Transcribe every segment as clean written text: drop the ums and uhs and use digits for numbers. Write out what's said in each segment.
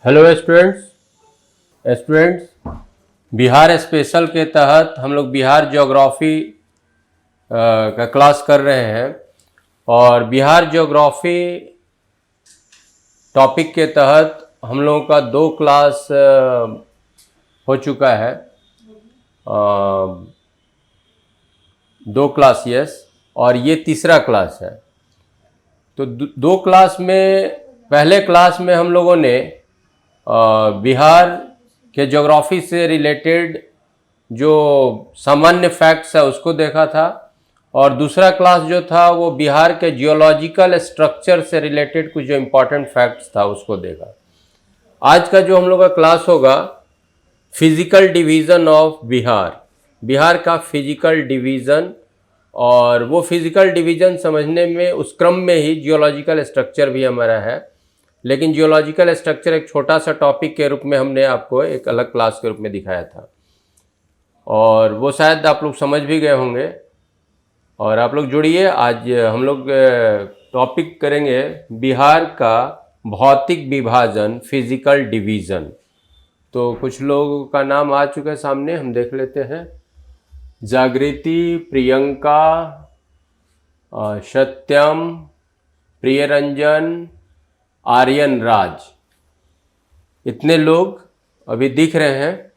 Hello students, Bihar special के तहत हम लोग बिहार ज्योग्राफी का क्लास कर रहे हैं। और बिहार ज्योग्राफी टॉपिक के तहत हम लोगों का 2 क्लास हो चुका है। 2 क्लास यस, और ये तीसरा क्लास है। तो 2 क्लास में, पहले क्लास में हम लोगों ने बिहार के ज्योग्राफी से रिलेटेड जो सामान्य फैक्ट्स है उसको देखा था, और दूसरा क्लास जो था वो बिहार के जियोलॉजिकल स्ट्रक्चर से रिलेटेड कुछ जो इम्पोर्टेंट फैक्ट्स था उसको देखा। आज का जो हम लोग का क्लास होगा फिजिकल डिवीज़न ऑफ बिहार का फिजिकल डिवीज़न। और वो फिजिकल डिवीज़न समझने में उस क्रम में ही जियोलॉजिकल स्ट्रक्चर भी हमारा है, लेकिन जियोलॉजिकल स्ट्रक्चर एक छोटा सा टॉपिक के रूप में हमने आपको एक अलग क्लास के रूप में दिखाया था, और वो शायद आप लोग समझ भी गए होंगे। और आप लोग जुड़िए, आज हम लोग टॉपिक करेंगे बिहार का भौतिक विभाजन, फिजिकल डिवीज़न। तो कुछ लोगों का नाम आ चुका है सामने, हम देख लेते हैं। जागृति, प्रियंका, सत्यम, प्रियरंजन, आर्यन राज, इतने लोग अभी दिख रहे हैं।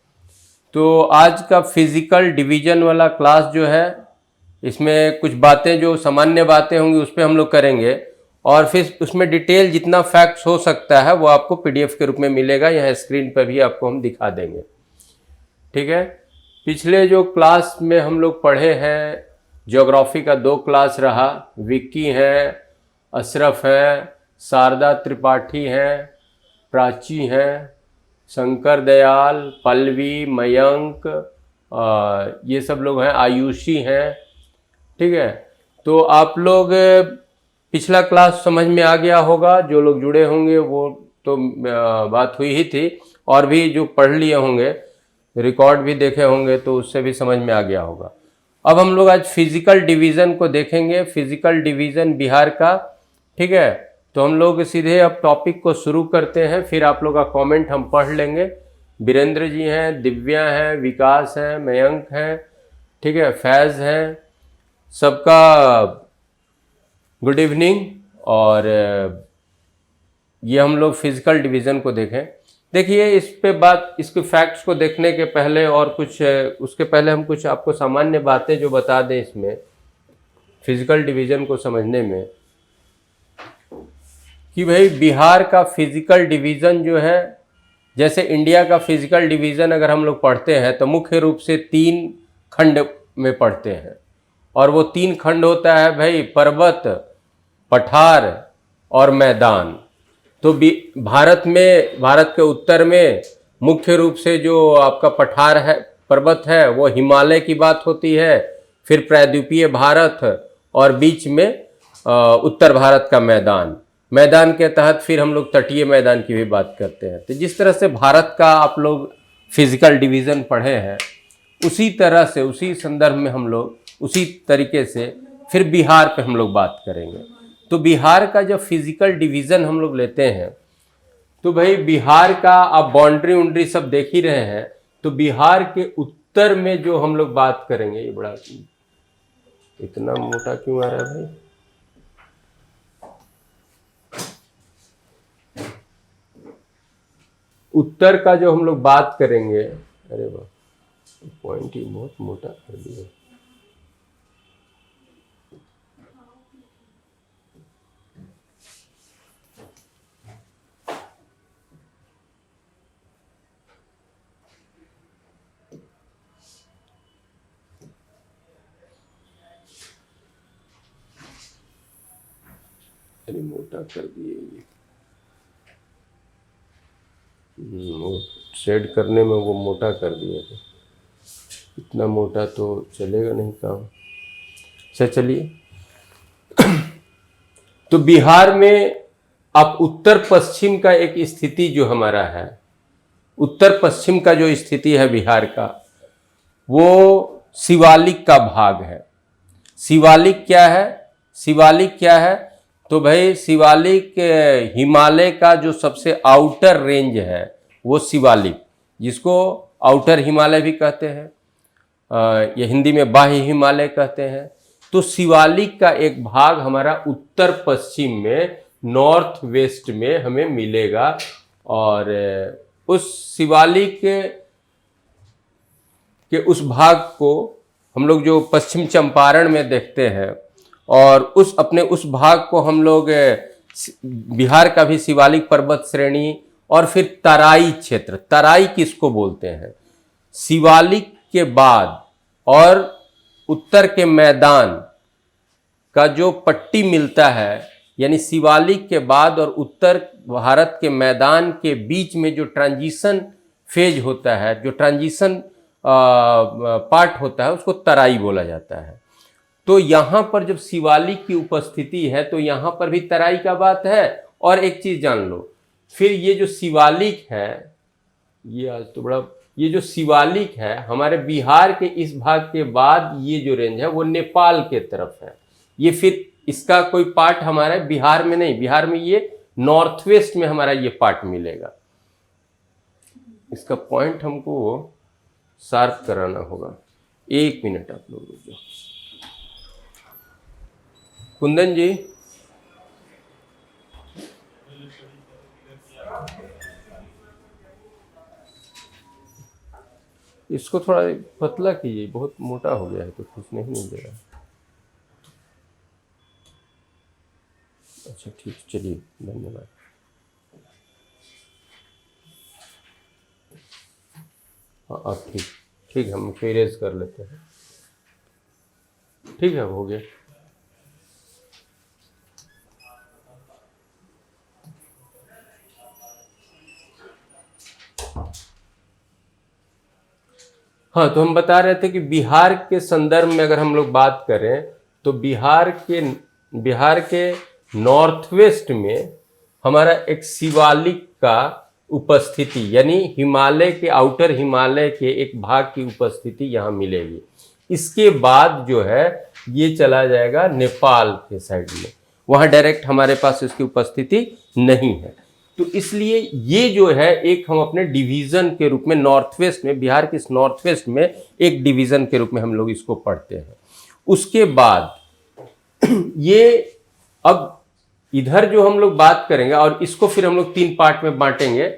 तो आज का फिजिकल डिवीज़न वाला क्लास जो है, इसमें कुछ बातें जो सामान्य बातें होंगी उस पर हम लोग करेंगे, और फिर उसमें डिटेल जितना फैक्ट्स हो सकता है वो आपको पीडीएफ के रूप में मिलेगा, यहाँ स्क्रीन पर भी आपको हम दिखा देंगे। ठीक है। पिछले जो क्लास में हम लोग पढ़े हैं, ज्योग्राफी का 2 क्लास रहा। विक्की हैं, अशरफ हैं, शारदा त्रिपाठी हैं, प्राची हैं, शंकर दयाल, पल्लवी, मयंक, ये सब लोग हैं, आयुषी हैं। ठीक है। तो आप लोग पिछला क्लास समझ में आ गया होगा, जो लोग जुड़े होंगे वो तो बात हुई ही थी, और भी जो पढ़ लिए होंगे, रिकॉर्ड भी देखे होंगे, तो उससे भी समझ में आ गया होगा। अब हम लोग आज फिजिकल डिवीज़न को देखेंगे, फिजिकल डिवीज़न बिहार का। ठीक है। तो हम लोग सीधे अब टॉपिक को शुरू करते हैं, फिर आप लोग का कमेंट हम पढ़ लेंगे। वीरेंद्र जी हैं, दिव्या हैं, विकास हैं, मयंक हैं, ठीक है, फैज़ हैं, सबका गुड इवनिंग। और ये हम लोग फिजिकल डिवीज़न को देखें। देखिए, इस पे बात, इसके फैक्ट्स को देखने के पहले और कुछ उसके पहले हम कुछ आपको सामान्य बातें जो बता दें इसमें फिजिकल डिवीज़न को समझने में, कि भाई बिहार का फिजिकल डिवीज़न जो है, जैसे इंडिया का फिजिकल डिवीज़न अगर हम लोग पढ़ते हैं तो मुख्य रूप से 3 खंड में पढ़ते हैं, और वो 3 खंड होता है भाई, पर्वत, पठार और मैदान। तो भारत में, भारत के उत्तर में मुख्य रूप से जो आपका पठार है, पर्वत है, वो हिमालय की बात होती है, फिर प्रायद्वीपीय भारत, और बीच में उत्तर भारत का मैदान के तहत फिर हम लोग तटीय मैदान की भी बात करते हैं। तो जिस तरह से भारत का आप लोग फिजिकल डिवीज़न पढ़े हैं, उसी तरह से, उसी संदर्भ में हम लोग उसी तरीके से फिर बिहार पे हम लोग बात करेंगे। तो बिहार का जब फिजिकल डिवीज़न हम लोग लेते हैं, तो भाई बिहार का आप बाउंड्री उंड्री सब देख ही रहे हैं। तो बिहार के उत्तर में जो हम लोग बात करेंगे, ये बड़ा इतना मोटा क्यों आ रहा है भाई? उत्तर का जो हम लोग बात करेंगे, अरे वाह, पॉइंट ही बहुत मोटा कर दिया। अरे मोटा कर दिए, वो शेड करने में वो मोटा कर दिए थे। इतना मोटा तो चलेगा नहीं काम। अच्छा, चलिए। तो बिहार में अब उत्तर पश्चिम का एक स्थिति जो हमारा है, उत्तर पश्चिम का जो स्थिति है बिहार का, वो शिवालिक का भाग है। शिवालिक क्या है? शिवालिक क्या है? तो भाई शिवालिक हिमालय का जो सबसे आउटर रेंज है वो शिवालिक, जिसको आउटर हिमालय भी कहते हैं, ये हिंदी में बाह्य हिमालय कहते हैं। तो शिवालिक का एक भाग हमारा उत्तर पश्चिम में, नॉर्थ वेस्ट में हमें मिलेगा। और उस शिवालिक के उस भाग को हम लोग जो पश्चिम चंपारण में देखते हैं, और उस अपने उस भाग को हम लोग बिहार का भी शिवालिक पर्वत श्रेणी, और फिर तराई क्षेत्र, तराई किसको बोलते हैं, शिवालिक के बाद और उत्तर के मैदान का जो पट्टी मिलता है, यानी शिवालिक के बाद और उत्तर भारत के मैदान के बीच में जो ट्रांजिशन फेज होता है, जो ट्रांजिशन पार्ट होता है, उसको तराई बोला जाता है। तो यहाँ पर जब शिवालिक की उपस्थिति है तो यहाँ पर भी तराई का बात है। और एक चीज जान लो, फिर ये जो शिवालिक है, ये आज तो बड़ा, ये जो शिवालिक है हमारे बिहार के इस भाग के बाद ये जो रेंज है वो नेपाल के तरफ है। ये फिर इसका कोई पार्ट हमारे बिहार में नहीं, बिहार में ये नॉर्थ वेस्ट में हमारा ये पार्ट मिलेगा। इसका पॉइंट हमको शार्प कराना होगा। 1 मिनट आप लोग रुक जाओ। कुंदन जी, इसको थोड़ा पतला कीजिए, बहुत मोटा हो गया है तो खींचने ही नहीं दे रहा। अच्छा ठीक, चलिए धन्यवाद। हाँ अब ठीक, ठीक है, हम इरेज कर लेते हैं। ठीक है, हो गया। हाँ, तो हम बता रहे थे कि बिहार के संदर्भ में अगर हम लोग बात करें तो बिहार के नॉर्थ वेस्ट में हमारा एक शिवालिक का उपस्थिति, यानी हिमालय के, आउटर हिमालय के एक भाग की उपस्थिति यहाँ मिलेगी। इसके बाद जो है ये चला जाएगा नेपाल के साइड में, वहाँ डायरेक्ट हमारे पास इसकी उपस्थिति नहीं है। तो इसलिए ये जो है एक हम अपने डिवीजन के रूप में नॉर्थ वेस्ट में, बिहार के इस नॉर्थ वेस्ट में एक डिवीजन के रूप में हम लोग इसको पढ़ते हैं। उसके बाद ये अब इधर जो हम लोग बात करेंगे, और इसको फिर हम लोग 3 पार्ट में बांटेंगे।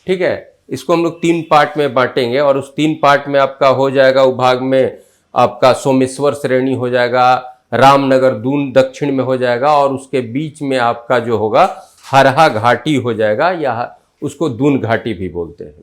ठीक है, इसको हम लोग 3 पार्ट में बांटेंगे, और उस 3 पार्ट में आपका हो जाएगा, उस भाग में आपका सोमेश्वर श्रेणी हो जाएगा, रामनगर दून दक्षिण में हो जाएगा, और उसके बीच में आपका जो होगा हरहा घाटी हो जाएगा, या उसको दून घाटी भी बोलते हैं।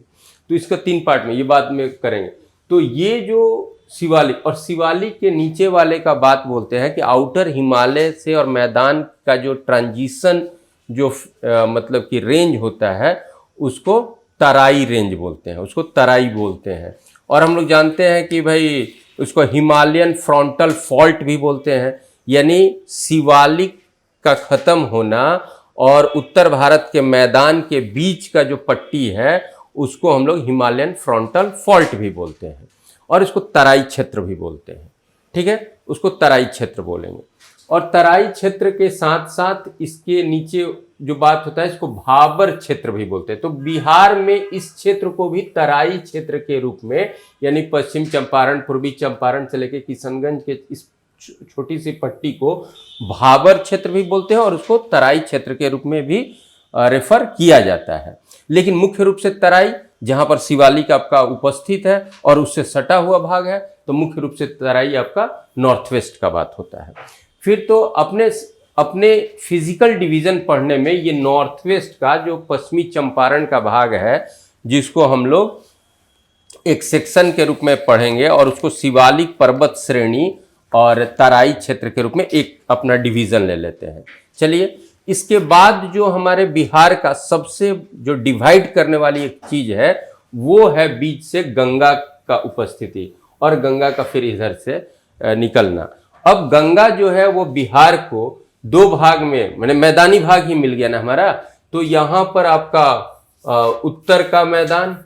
तो इसका 3 पार्ट में ये बात में करेंगे। तो ये जो शिवालिक, और शिवालिक के नीचे वाले का बात बोलते हैं कि आउटर हिमालय से और मैदान का जो ट्रांजिशन जो मतलब कि रेंज होता है उसको तराई रेंज बोलते हैं, उसको तराई बोलते हैं। और हम लोग जानते हैं कि भाई उसको हिमालयन फ्रंटल फॉल्ट भी बोलते हैं, यानी शिवालिक का ख़त्म होना और उत्तर भारत के मैदान के बीच का जो पट्टी है उसको हम लोग हिमालयन फ्रंटल फॉल्ट भी बोलते हैं, और इसको तराई क्षेत्र भी बोलते हैं। ठीक है, उसको तराई क्षेत्र बोलेंगे। और तराई क्षेत्र के साथ साथ इसके नीचे जो बात होता है इसको भाबर क्षेत्र भी बोलते हैं। तो बिहार में इस क्षेत्र को भी तराई क्षेत्र के रूप में, यानी पश्चिम चंपारण, पूर्वी चंपारण से लेकर किशनगंज के इस छोटी सी पट्टी को भाबर क्षेत्र भी बोलते हैं, और उसको तराई क्षेत्र के रूप में भी रेफर किया जाता है। लेकिन मुख्य रूप से तराई, जहां पर शिवालिक आपका उपस्थित है और उससे सटा हुआ भाग है, तो मुख्य रूप से तराई आपका नॉर्थ वेस्ट का बात होता है। फिर तो अपने फिजिकल डिवीजन पढ़ने में ये नॉर्थ वेस्ट का जो पश्चिमी चंपारण का भाग है, जिसको हम लोग एक सेक्शन के रूप में पढ़ेंगे, और उसको शिवालिक पर्वत श्रेणी और तराई क्षेत्र के रूप में एक अपना डिवीजन ले लेते हैं। चलिए, इसके बाद जो हमारे बिहार का सबसे जो डिवाइड करने वाली एक चीज है वो है बीच से गंगा का उपस्थिति, और गंगा का फिर इधर से निकलना। अब गंगा जो है वो बिहार को 2 भाग में, मैंने मैदानी भाग ही मिल गया ना हमारा। तो यहाँ पर आपका उत्तर का मैदान,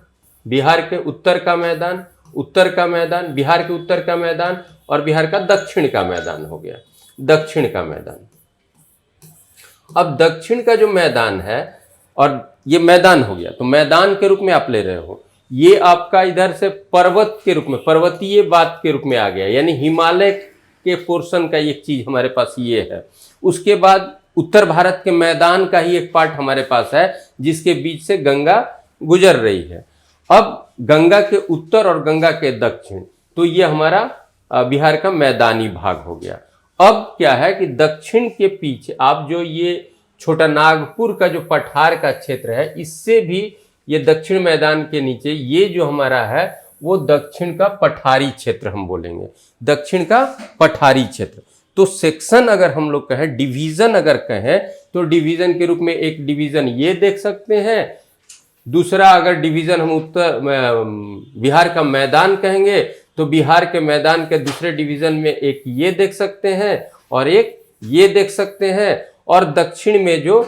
बिहार के उत्तर का मैदान, उत्तर का मैदान, बिहार के उत्तर का मैदान, और बिहार का दक्षिण का मैदान हो गया, दक्षिण का मैदान। अब दक्षिण का जो मैदान है, और ये मैदान हो गया, तो मैदान के रूप में आप ले रहे हो, ये आपका इधर से पर्वत के रूप में, पर्वतीय बात के रूप में आ गया, यानी हिमालय के पोर्शन का एक चीज हमारे पास ये है। उसके बाद उत्तर भारत के मैदान का ही एक पार्ट हमारे पास है, जिसके बीच से गंगा गुजर रही है। अब गंगा के उत्तर और गंगा के दक्षिण, तो ये हमारा बिहार का मैदानी भाग हो गया। अब क्या है कि दक्षिण के पीछे आप जो ये छोटा नागपुर का जो पठार का क्षेत्र है, इससे भी ये दक्षिण मैदान के नीचे ये जो हमारा है वो दक्षिण का पठारी क्षेत्र हम बोलेंगे, दक्षिण का पठारी क्षेत्र। तो सेक्शन अगर हम लोग कहें, डिवीजन अगर कहें, तो डिवीजन के रूप में एक डिवीजन ये देख सकते हैं, दूसरा अगर डिवीजन हम उत्तर बिहार का मैदान कहेंगे तो बिहार के मैदान के दूसरे डिवीजन में एक ये देख सकते हैं और एक ये देख सकते हैं। और दक्षिण में जो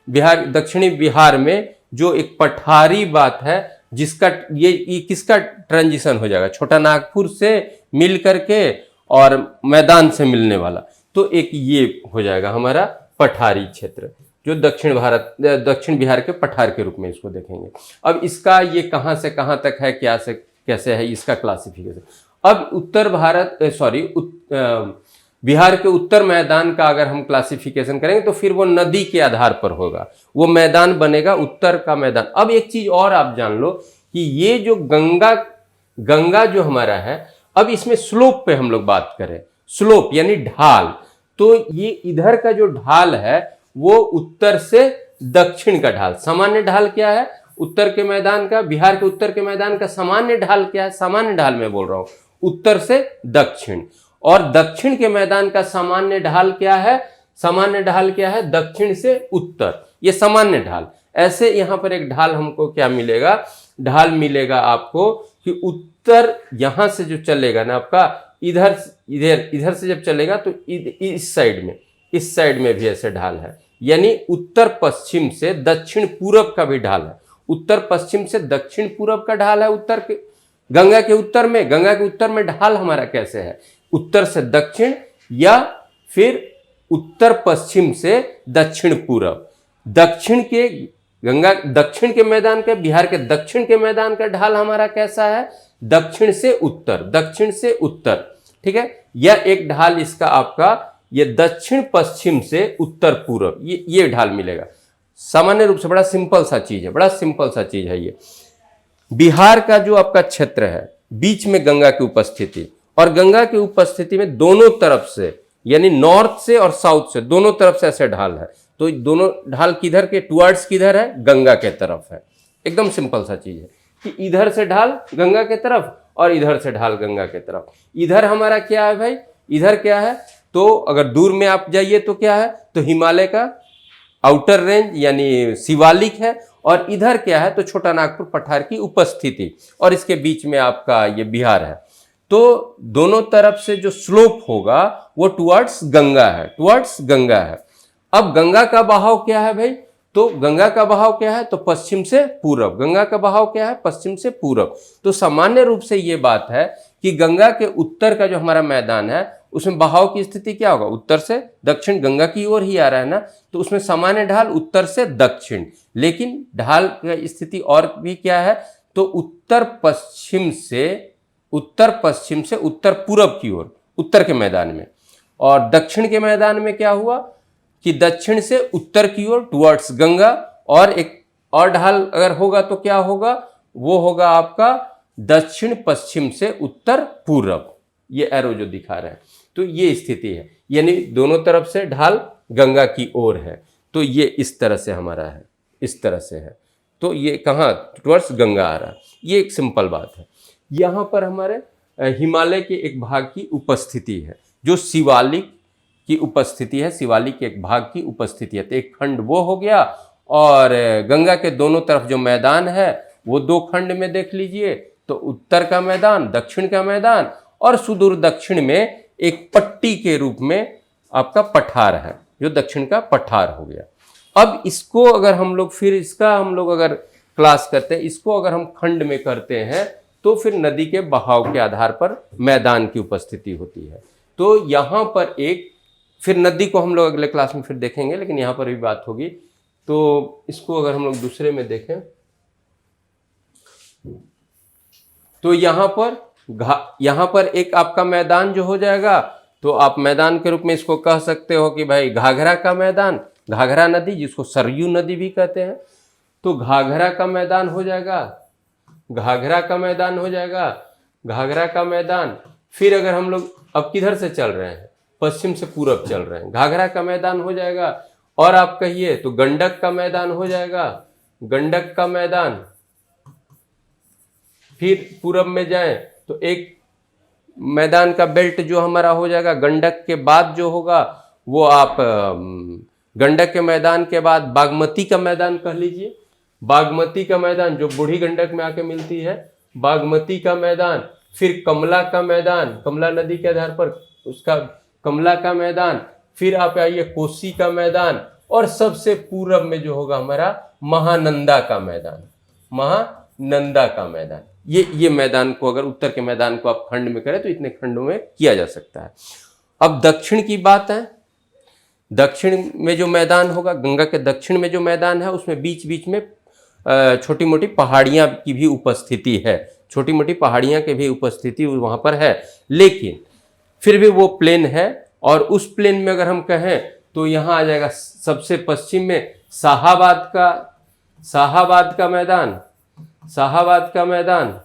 बिहार, दक्षिणी बिहार में जो एक पठारी बात है, जिसका ये किसका ट्रांजिशन हो जाएगा, छोटा नागपुर से मिल करके और मैदान से मिलने वाला, तो एक ये हो जाएगा हमारा पठारी क्षेत्र, जो दक्षिण बिहार के पठार के रूप में इसको देखेंगे। अब इसका ये कहाँ से कहाँ तक है, क्या से कैसे है इसका क्लासिफिकेशन। अब बिहार के उत्तर मैदान का अगर हम क्लासिफिकेशन करेंगे तो फिर वो नदी के आधार पर होगा, वो मैदान बनेगा उत्तर का मैदान। अब एक चीज और आप जान लो कि ये जो गंगा जो हमारा है, अब इसमें स्लोप पे हम लोग बात करें, स्लोप यानी ढाल, तो ये इधर का जो ढाल है वो उत्तर से दक्षिण का ढाल, सामान्य ढाल क्या है उत्तर के मैदान का, बिहार के उत्तर के मैदान का सामान्य ढाल क्या है, सामान्य ढाल में बोल रहा हूं, उत्तर से दक्षिण। और दक्षिण के मैदान का सामान्य ढाल क्या है, सामान्य ढाल क्या है, दक्षिण से उत्तर, ये सामान्य ढाल। ऐसे यहां पर एक ढाल हमको क्या मिलेगा, ढाल मिलेगा आपको कि उत्तर यहां से जो चलेगा ना आपका, इधर से जब चलेगा तो इस साइड में भी ऐसे ढाल है, यानी उत्तर पश्चिम से दक्षिण पूरब का भी ढाल है, उत्तर पश्चिम से दक्षिण पूरब का ढाल है। उत्तर के गंगा के उत्तर में ढाल हमारा कैसे है, उत्तर से दक्षिण या फिर उत्तर पश्चिम से दक्षिण पूरब। दक्षिण के मैदान का, बिहार के दक्षिण के मैदान का ढाल हमारा कैसा है, दक्षिण से उत्तर, ठीक है। या एक ढाल इसका आपका ये दक्षिण पश्चिम से उत्तर पूरब, ये ढाल मिलेगा। सामान्य रूप से बड़ा सिंपल सा चीज है ये। बिहार का जो आपका क्षेत्र है, बीच में गंगा की उपस्थिति, और गंगा की उपस्थिति में दोनों तरफ से, यानी नॉर्थ से और साउथ से, दोनों तरफ से ऐसे ढाल है। तो दोनों ढाल किधर के, टुवर्ड्स किधर है, गंगा के तरफ है। एकदम सिंपल सा चीज है कि इधर से ढाल गंगा के तरफ और इधर से ढाल गंगा के तरफ। इधर हमारा क्या है भाई, इधर क्या है, तो अगर दूर में आप जाइए तो क्या है, तो हिमालय का आउटर रेंज यानी शिवालिक है, और इधर क्या है, तो छोटा नागपुर पठार की उपस्थिति, और इसके बीच में आपका ये बिहार है। तो दोनों तरफ से जो स्लोप होगा वो टुवर्ड्स गंगा है, अब गंगा का बहाव क्या है भाई, तो गंगा का बहाव क्या है, तो पश्चिम से पूरब, गंगा का बहाव क्या है, पश्चिम से पूरब। तो सामान्य रूप से ये बात है कि गंगा के उत्तर का जो हमारा मैदान है उसमें बहाव की स्थिति क्या होगा, उत्तर से दक्षिण, गंगा की ओर ही आ रहा है ना, तो उसमें सामान्य ढाल उत्तर से दक्षिण। लेकिन ढाल की स्थिति और भी क्या है, तो उत्तर पश्चिम से उत्तर पूरब की ओर, उत्तर के मैदान में। और दक्षिण के मैदान में क्या हुआ कि दक्षिण से उत्तर की ओर टुवर्ड्स गंगा, और एक और ढाल अगर होगा तो क्या होगा, वो होगा आपका दक्षिण पश्चिम से उत्तर पूरब, ये एरो जो दिखा रहे हैं। तो ये स्थिति है, यानी दोनों तरफ से ढाल गंगा की ओर है। तो ये इस तरह से हमारा है, इस तरह से है, तो ये कहाँ टुवर्ड्स गंगा आ रहा है। ये एक सिंपल बात है। यहाँ पर हमारे हिमालय के एक भाग की उपस्थिति है, जो शिवालिक की उपस्थिति है, शिवालिक के एक भाग की उपस्थिति है। तो एक खंड वो हो गया, और गंगा के दोनों तरफ जो मैदान है वो दो खंड में देख लीजिए, तो उत्तर का मैदान, दक्षिण का मैदान, और सुदूर दक्षिण में एक पट्टी के रूप में आपका पठार है, जो दक्षिण का पठार हो गया। अब इसको अगर हम लोग अगर क्लास करते हैं, इसको अगर हम खंड में करते हैं, तो फिर नदी के बहाव के आधार पर मैदान की उपस्थिति होती है। तो यहाँ पर एक फिर नदी को हम लोग अगले क्लास में फिर देखेंगे, लेकिन यहाँ पर भी बात होगी। तो इसको अगर हम लोग दूसरे में देखें तो यहाँ पर एक आपका मैदान जो हो जाएगा, तो आप मैदान के रूप में इसको कह सकते हो कि भाई घाघरा का मैदान, घाघरा नदी जिसको सरयू नदी भी कहते हैं, तो घाघरा का मैदान हो जाएगा, घाघरा का मैदान हो जाएगा, घाघरा का मैदान। फिर अगर हम लोग अब किधर से चल रहे हैं, पश्चिम से पूरब चल रहे हैं, घाघरा का मैदान हो जाएगा। और आप कहिए तो गंडक का मैदान हो जाएगा, गंडक का मैदान। फिर पूरब में जाएं तो एक मैदान का बेल्ट जो हमारा हो जाएगा, गंडक के बाद जो होगा वो आप गंडक के मैदान के बाद बागमती का मैदान कह लीजिए, बागमती का मैदान जो बूढ़ी गंडक में आके मिलती है, बागमती का मैदान। फिर कमला का मैदान, कमला नदी के आधार पर उसका कमला का मैदान। फिर आप आइए कोसी का मैदान, और सबसे पूरब में जो होगा हमारा महानंदा का मैदान, महानंदा का मैदान। ये मैदान को अगर उत्तर के मैदान को आप खंड में करें तो इतने खंडों में किया जा सकता है। अब दक्षिण की बात है, दक्षिण में जो मैदान होगा, गंगा के दक्षिण में जो मैदान है, उसमें बीच बीच में छोटी मोटी पहाड़ियाँ की भी उपस्थिति है, छोटी मोटी पहाड़ियाँ की भी उपस्थिति वहाँ पर है, लेकिन फिर भी वो प्लेन है। और उस प्लेन में अगर हम कहें तो यहाँ आ जाएगा सबसे पश्चिम में शाहाबाद का मैदान, शाहाबाद का मैदान।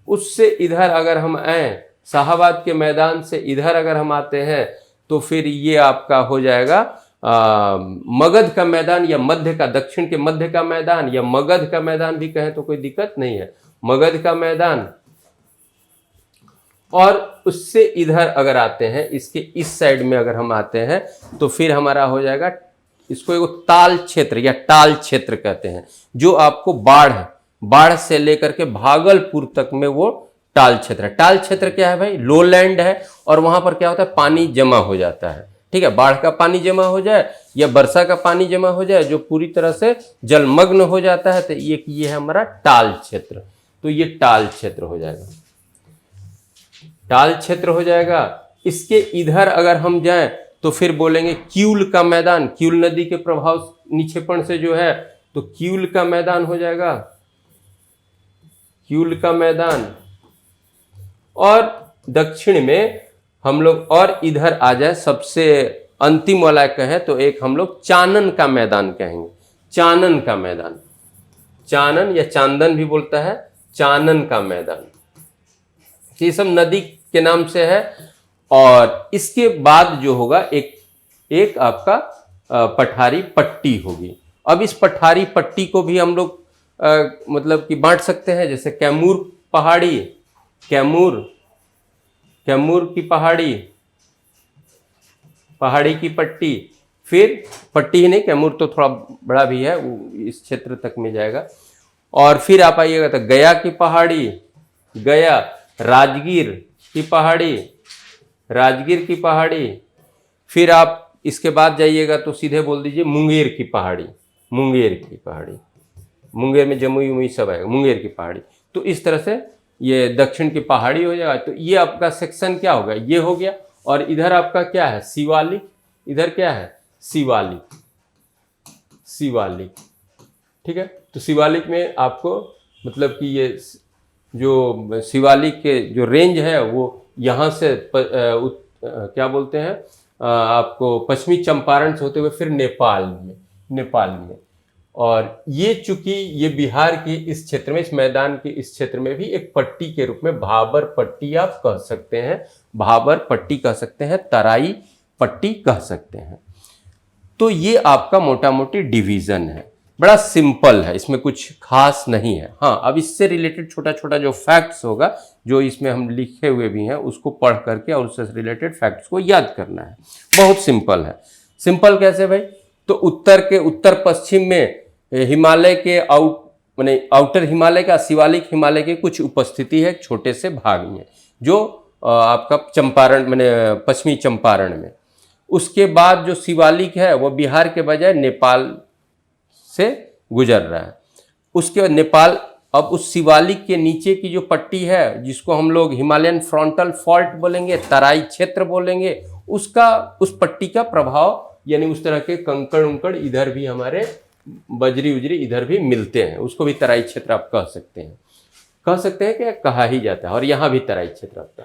उससे इधर अगर हम आए, शाहाबाद के मैदान से इधर अगर हम आते हैं तो फिर ये आपका हो जाएगा मगध का मैदान, या मध्य का, दक्षिण के मध्य का मैदान, या मगध का मैदान भी कहें तो कोई दिक्कत नहीं है, मगध का मैदान। और उससे इधर अगर आते हैं, इसके इस साइड में अगर हम आते हैं तो फिर हमारा हो जाएगा, इसको एक ताल क्षेत्र या टाल क्षेत्र कहते हैं, जो आपको बाढ़ से लेकर के भागलपुर तक में वो टाल क्षेत्र है। टाल क्षेत्र क्या है भाई? लो लैंड है, और वहां पर क्या होता है, पानी जमा हो जाता है। ठीक है, बाढ़ का पानी जमा हो जाए या वर्षा का पानी जमा हो जाए जो पूरी तरह से जलमग्न हो जाता है, तो ये है हमारा टाल क्षेत्र। तो ये टाल क्षेत्र हो जाएगा, टाल क्षेत्र हो जाएगा। इसके इधर अगर हम जाएं तो फिर बोलेंगे क्यूल का मैदान, क्यूल नदी के प्रभाव नीचेपण से जो है, तो क्यूल का मैदान हो जाएगा, क्यूल का मैदान। और दक्षिण में हम लोग और इधर आ जाए, सबसे अंतिम वाला कहें तो एक हम लोग चानन का मैदान कहेंगे, चानन का मैदान, चानन या चांदन भी बोलता है, चानन का मैदान। ये सब नदी के नाम से है। और इसके बाद जो होगा एक आपका पठारी पट्टी होगी। अब इस पठारी पट्टी को भी हम लोग मतलब कि बांट सकते हैं, जैसे कैमूर पहाड़ी, कैमूर की पहाड़ी की पट्टी, फिर पट्टी ही नहीं, कैमूर तो थोड़ा बड़ा भी है, वो इस क्षेत्र तक में जाएगा। और फिर आप आइएगा तो गया की पहाड़ी, गया, राजगीर की पहाड़ी, फिर आप इसके बाद जाइएगा तो सीधे बोल दीजिए मुंगेर की पहाड़ी, मुंगेर में जमुई उमुई सब आएगा, मुंगेर की पहाड़ी। तो इस तरह से ये दक्षिण की पहाड़ी हो जाएगा। तो ये आपका सेक्शन क्या होगा, ये हो गया। और इधर आपका क्या है, शिवालिक, इधर क्या है, शिवालिक। ठीक है, तो शिवालिक में आपको मतलब कि ये जो शिवालिक के जो रेंज है वो यहाँ से क्या बोलते हैं आपको, पश्चिमी चंपारण से होते हुए फिर नेपाल में। और ये चूंकि ये बिहार के इस क्षेत्र में, इस मैदान के इस क्षेत्र में भी एक पट्टी के रूप में भाबर पट्टी आप कह सकते हैं, भाबर पट्टी कह सकते हैं, तराई पट्टी कह सकते हैं। तो ये आपका मोटा मोटी डिवीजन है, बड़ा सिंपल है, इसमें कुछ खास नहीं है। हाँ, अब इससे रिलेटेड छोटा छोटा जो फैक्ट्स होगा, जो इसमें हम लिखे हुए भी हैं, उसको पढ़ करके और उससे रिलेटेड फैक्ट्स को याद करना है। बहुत सिंपल है। सिंपल कैसे भाई? तो उत्तर पश्चिम में हिमालय के आउटर हिमालय का, शिवालिक हिमालय की कुछ उपस्थिति है छोटे से भाग में, जो आपका चंपारण पश्चिमी चंपारण में। उसके बाद जो शिवालिक है वो बिहार के बजाय नेपाल से गुजर रहा है। उसके बाद नेपाल, अब उस शिवालिक के नीचे की जो पट्टी है, जिसको हम लोग हिमालयन फ्रंटल फॉल्ट बोलेंगे, तराई क्षेत्र बोलेंगे, उसका उस पट्टी का प्रभाव यानी उस तरह के कंकड़ उंकड़ इधर भी हमारे बजरी उजरी इधर भी मिलते हैं, उसको भी तराई क्षेत्र आप कह सकते हैं, कि कहा ही जाता है। और यहाँ भी तराई क्षेत्र आपका।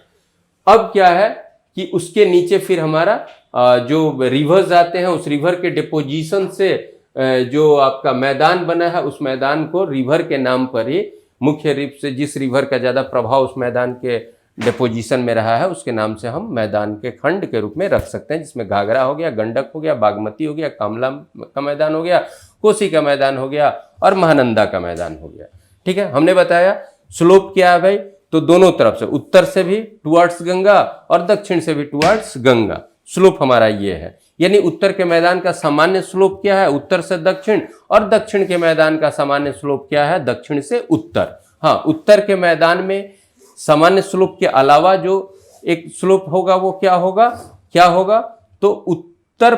अब क्या है कि उसके नीचे फिर हमारा जो रिवर्स आते हैं, उस रिवर के डिपोजिशन से जो आपका मैदान बना है, उस मैदान को रिवर के नाम पर ही, मुख्य रूप से जिस रिवर का ज़्यादा प्रभाव उस मैदान के डिपोजिशन में रहा है उसके नाम से हम मैदान के खंड के रूप में रख सकते हैं, जिसमें घाघरा हो गया, गंडक हो गया, बागमती हो गया, कामला का मैदान हो गया, कोसी का मैदान हो गया और महानंदा का मैदान हो गया। ठीक है, हमने बताया स्लोप क्या है भाई, तो दोनों तरफ से, उत्तर से भी टुवर्ड्स गंगा और दक्षिण से भी टुवर्ड्स गंगा, स्लोप हमारा ये है। यानी उत्तर के मैदान का सामान्य स्लोप क्या है, उत्तर से दक्षिण, और दक्षिण के मैदान का सामान्य स्लोप क्या है, दक्षिण से उत्तर। हाँ, उत्तर के मैदान में सामान्य स्लोप के अलावा जो एक स्लोप होगा वो क्या होगा, तो उत्तर,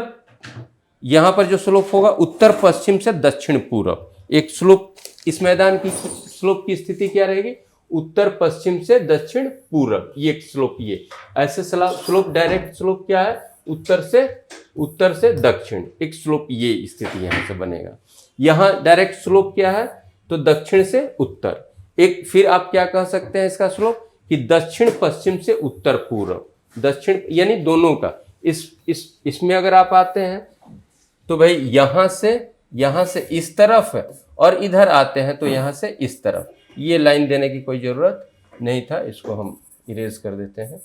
यहां पर जो स्लोप होगा उत्तर पश्चिम से दक्षिण पूर्व, एक स्लोप, इस मैदान की स्लोप की स्थिति क्या रहेगी, उत्तर पश्चिम से दक्षिण पूर्व, ये एक स्लोप, ये ऐसे स्लोप, डायरेक्ट स्लोप क्या है, उत्तर से दक्षिण, एक स्लोप, ये स्थिति यहां से बनेगा। यहां डायरेक्ट स्लोप क्या है, तो दक्षिण से उत्तर। एक फिर आप क्या कह सकते हैं इसका स्लोप, कि दक्षिण पश्चिम से उत्तर पूर्व, दक्षिण यानी दोनों का। इसमें अगर आप आते हैं तो भाई यहां से इस तरफ है, और इधर आते हैं तो यहां से इस तरफ। ये लाइन देने की कोई जरूरत नहीं था, इसको हम इरेज कर देते हैं।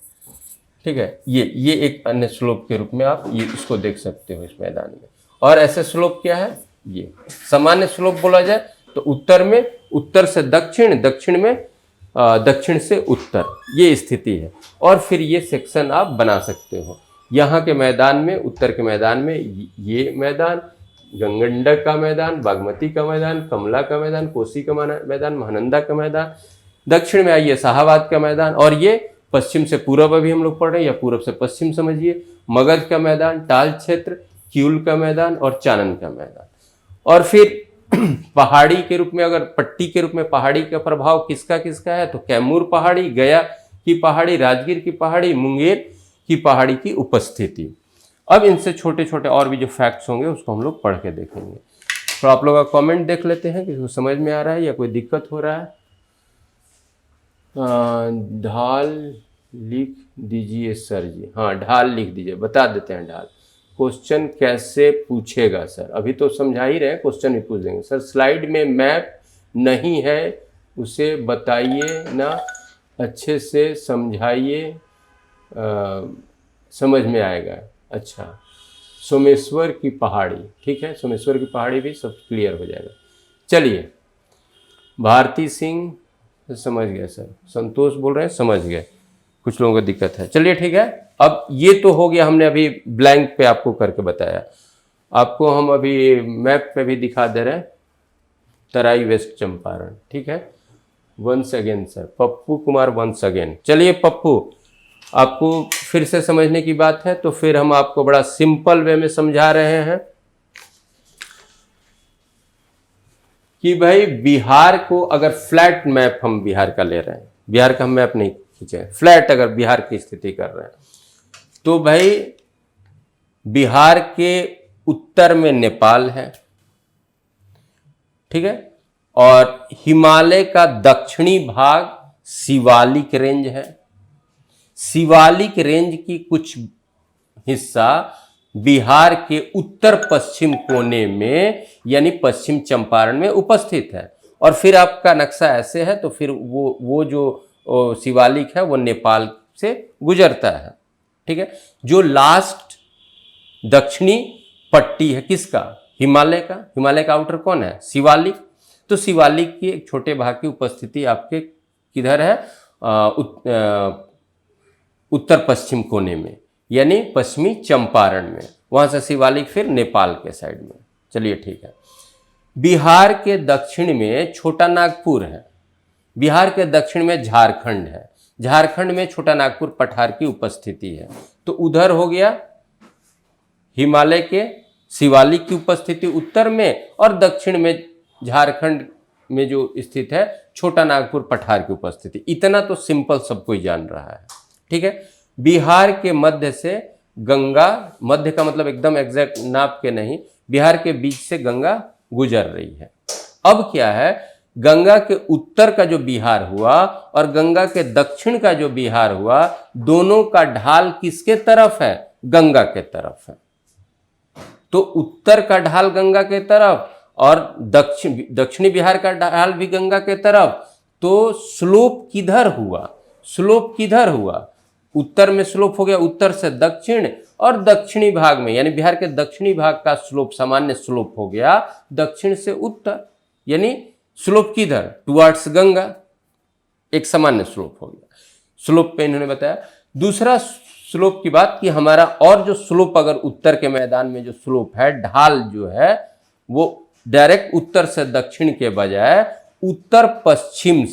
ठीक है, ये एक अन्य स्लोप के रूप में आप ये इसको देख सकते हो इस मैदान में। और ऐसे स्लोप क्या है, ये सामान्य स्लोप बोला जाए तो उत्तर में उत्तर से दक्षिण, दक्षिण में दक्षिण से उत्तर, ये स्थिति है। और फिर ये सेक्शन आप बना सकते हो, यहाँ के मैदान में, उत्तर के मैदान में ये मैदान, गंडक का मैदान, बागमती का मैदान, कमला का मैदान, कोसी का मैदान, महानंदा का मैदान, दक्षिण में आइए शाहाबाद का मैदान, और ये पश्चिम से पूर्व अभी हम लोग पढ़ रहे हैं, या पूर्व से पश्चिम समझिए, मगध का मैदान, टाल क्षेत्र, क्यूल का मैदान और चानन का मैदान। और फिर पहाड़ी के रूप में, अगर पट्टी के रूप में पहाड़ी का प्रभाव किसका किसका है, तो कैमूर पहाड़ी, गया की पहाड़ी, राजगीर की पहाड़ी, मुंगेर की पहाड़ी की उपस्थिति। अब इनसे छोटे छोटे और भी जो फैक्ट्स होंगे उसको हम लोग पढ़ के देखेंगे। तो आप लोग का कमेंट देख लेते हैं कि समझ में आ रहा है या कोई दिक्कत हो रहा है। ढाल लिख दीजिए सर जी। हाँ, ढाल लिख दीजिए, बता देते हैं ढाल। क्वेश्चन कैसे पूछेगा सर, अभी तो समझा ही रहे हैं, क्वेश्चन भी पूछ देंगे सर। स्लाइड में मैप नहीं है उसे बताइए ना, अच्छे से समझाइए, समझ में आएगा। अच्छा, सोमेश्वर की पहाड़ी, ठीक है, सोमेश्वर की पहाड़ी भी सब क्लियर हो जाएगा। चलिए, भारती सिंह समझ गए सर, संतोष बोल रहे हैं समझ गए, कुछ लोगों को दिक्कत है। चलिए ठीक है, अब ये तो हो गया, हमने अभी ब्लैंक पे आपको करके बताया। आपको हम अभी मैप पे भी दिखा दे रहे हैं, तराई वेस्ट चंपारण। ठीक है, once again sir, Pappu Kumar once again. चलिए पप्पू, आपको फिर से समझने की बात है तो फिर हम आपको बड़ा सिंपल वे में समझा रहे हैं कि भाई बिहार को अगर फ्लैट मैप हम बिहार का ले रहे हैं, बिहार का हम मैप नहीं खींचे, फ्लैट अगर बिहार की स्थिति कर रहे हैं, तो भाई बिहार के उत्तर में नेपाल है, ठीक है, और हिमालय का दक्षिणी भाग शिवालिक रेंज है। शिवालिक रेंज की कुछ हिस्सा बिहार के उत्तर पश्चिम कोने में यानी पश्चिम चंपारण में उपस्थित है। और फिर आपका नक्शा ऐसे है तो फिर वो जो शिवालिक है वो नेपाल से गुजरता है। ठीक है, जो लास्ट दक्षिणी पट्टी है किसका, हिमालय का, हिमालय का आउटर कौन है, शिवालिक। तो शिवालिक के एक छोटे भाग की उपस्थिति आपके किधर है, उत्तर पश्चिम कोने में यानी पश्चिमी चंपारण में, वहां से शिवालिक फिर नेपाल के साइड में। चलिए ठीक है, बिहार के दक्षिण में छोटा नागपुर है, बिहार के दक्षिण में झारखंड है, झारखंड में छोटा नागपुर पठार की उपस्थिति है। तो उधर हो गया हिमालय के शिवालिक की उपस्थिति उत्तर में, और दक्षिण में झारखंड में जो स्थित है छोटा नागपुर पठार की उपस्थिति। इतना तो सिंपल सब कोई जान रहा है। ठीक है, बिहार के मध्य से गंगा, मध्य का मतलब एकदम एग्जैक्ट नाप के नहीं, बिहार के बीच से गंगा गुजर रही है। अब क्या है, गंगा के उत्तर का जो बिहार हुआ और गंगा के दक्षिण का जो बिहार हुआ, दोनों का ढाल किसके तरफ है? गंगा के तरफ है। तो उत्तर का ढाल गंगा के तरफ और दक्षिणी बिहार का ढाल भी गंगा के तरफ। तो स्लोप किधर हुआ? स्लोप किधर हुआ? उत्तर में स्लोप हो गया उत्तर से दक्षिण, और दक्षिणी भाग में यानी बिहार के दक्षिणी भाग का स्लोप, सामान्य स्लोप हो गया दक्षिण से उत्तर, यानी स्लोप किधर? टुवर्ड्स गंगा, एक सामान्य स्लोप हो गया। स्लोप पे इन्होंने बताया। दूसरा स्लोप की बात कि हमारा और जो स्लोप, अगर उत्तर के मैदान में जो स्लोप है, ढाल जो है वो डायरेक्ट उत्तर से दक्षिण के बजाय उत्तर पश्चिम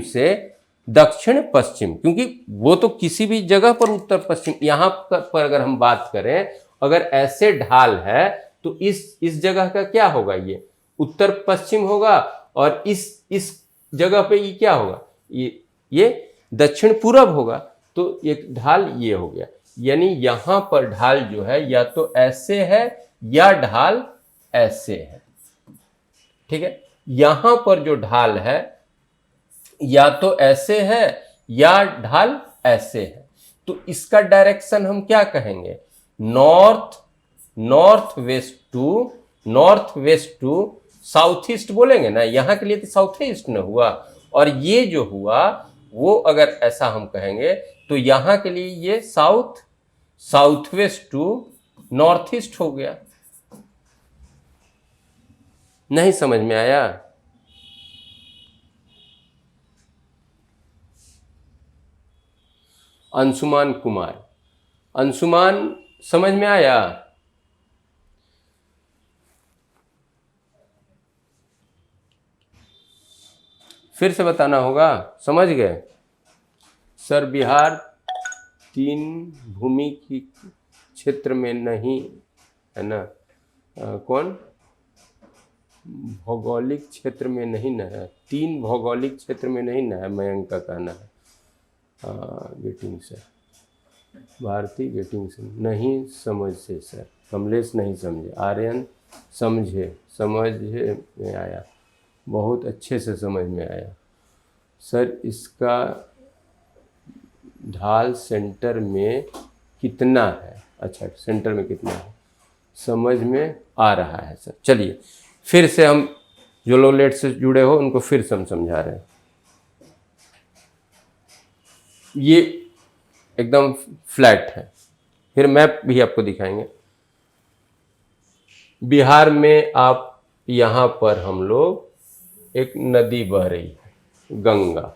से दक्षिण पश्चिम, क्योंकि वो तो किसी भी जगह पर उत्तर पश्चिम, यहां पर अगर हम बात करें, अगर ऐसे ढाल है तो इस जगह का क्या होगा? ये उत्तर पश्चिम होगा, और इस जगह पे ये क्या होगा? ये दक्षिण पूरब होगा। तो एक ढाल ये हो गया, यानी यहां पर ढाल जो है या तो ऐसे है या ढाल ऐसे है। ठीक है, यहां पर जो ढाल है या तो ऐसे है या ढाल ऐसे है। तो इसका डायरेक्शन हम क्या कहेंगे? North west to south east बोलेंगे ना। यहां के लिए तो साउथ ईस्ट न हुआ, और ये जो हुआ वो अगर ऐसा हम कहेंगे तो यहां के लिए ये south west to north east हो गया। नहीं समझ में आया? अंशुमान कुमार, अंशुमान समझ में आया? फिर से बताना होगा। समझ गए? सर बिहार 3 भूमि की क्षेत्र में नहीं है ना, कौन भौगोलिक क्षेत्र में नहीं न है, 3 भौगोलिक क्षेत्र में नहीं न है, मयंक का कहना है। गेटिंग से भारती, गेटिंग से नहीं समझ से सर, कमलेश नहीं समझे, आर्यन समझ में आया, बहुत अच्छे से समझ में आया सर। इसका ढाल सेंटर में कितना है? अच्छा, सेंटर में कितना है, समझ में आ रहा है सर। चलिए फिर से हम, जो लोग लेट से जुड़े हो उनको फिर से हम समझा रहे हैं। ये एकदम फ्लैट है, फिर मैप भी आपको दिखाएंगे। बिहार में आप यहाँ पर हम लोग एक नदी बह रही है गंगा।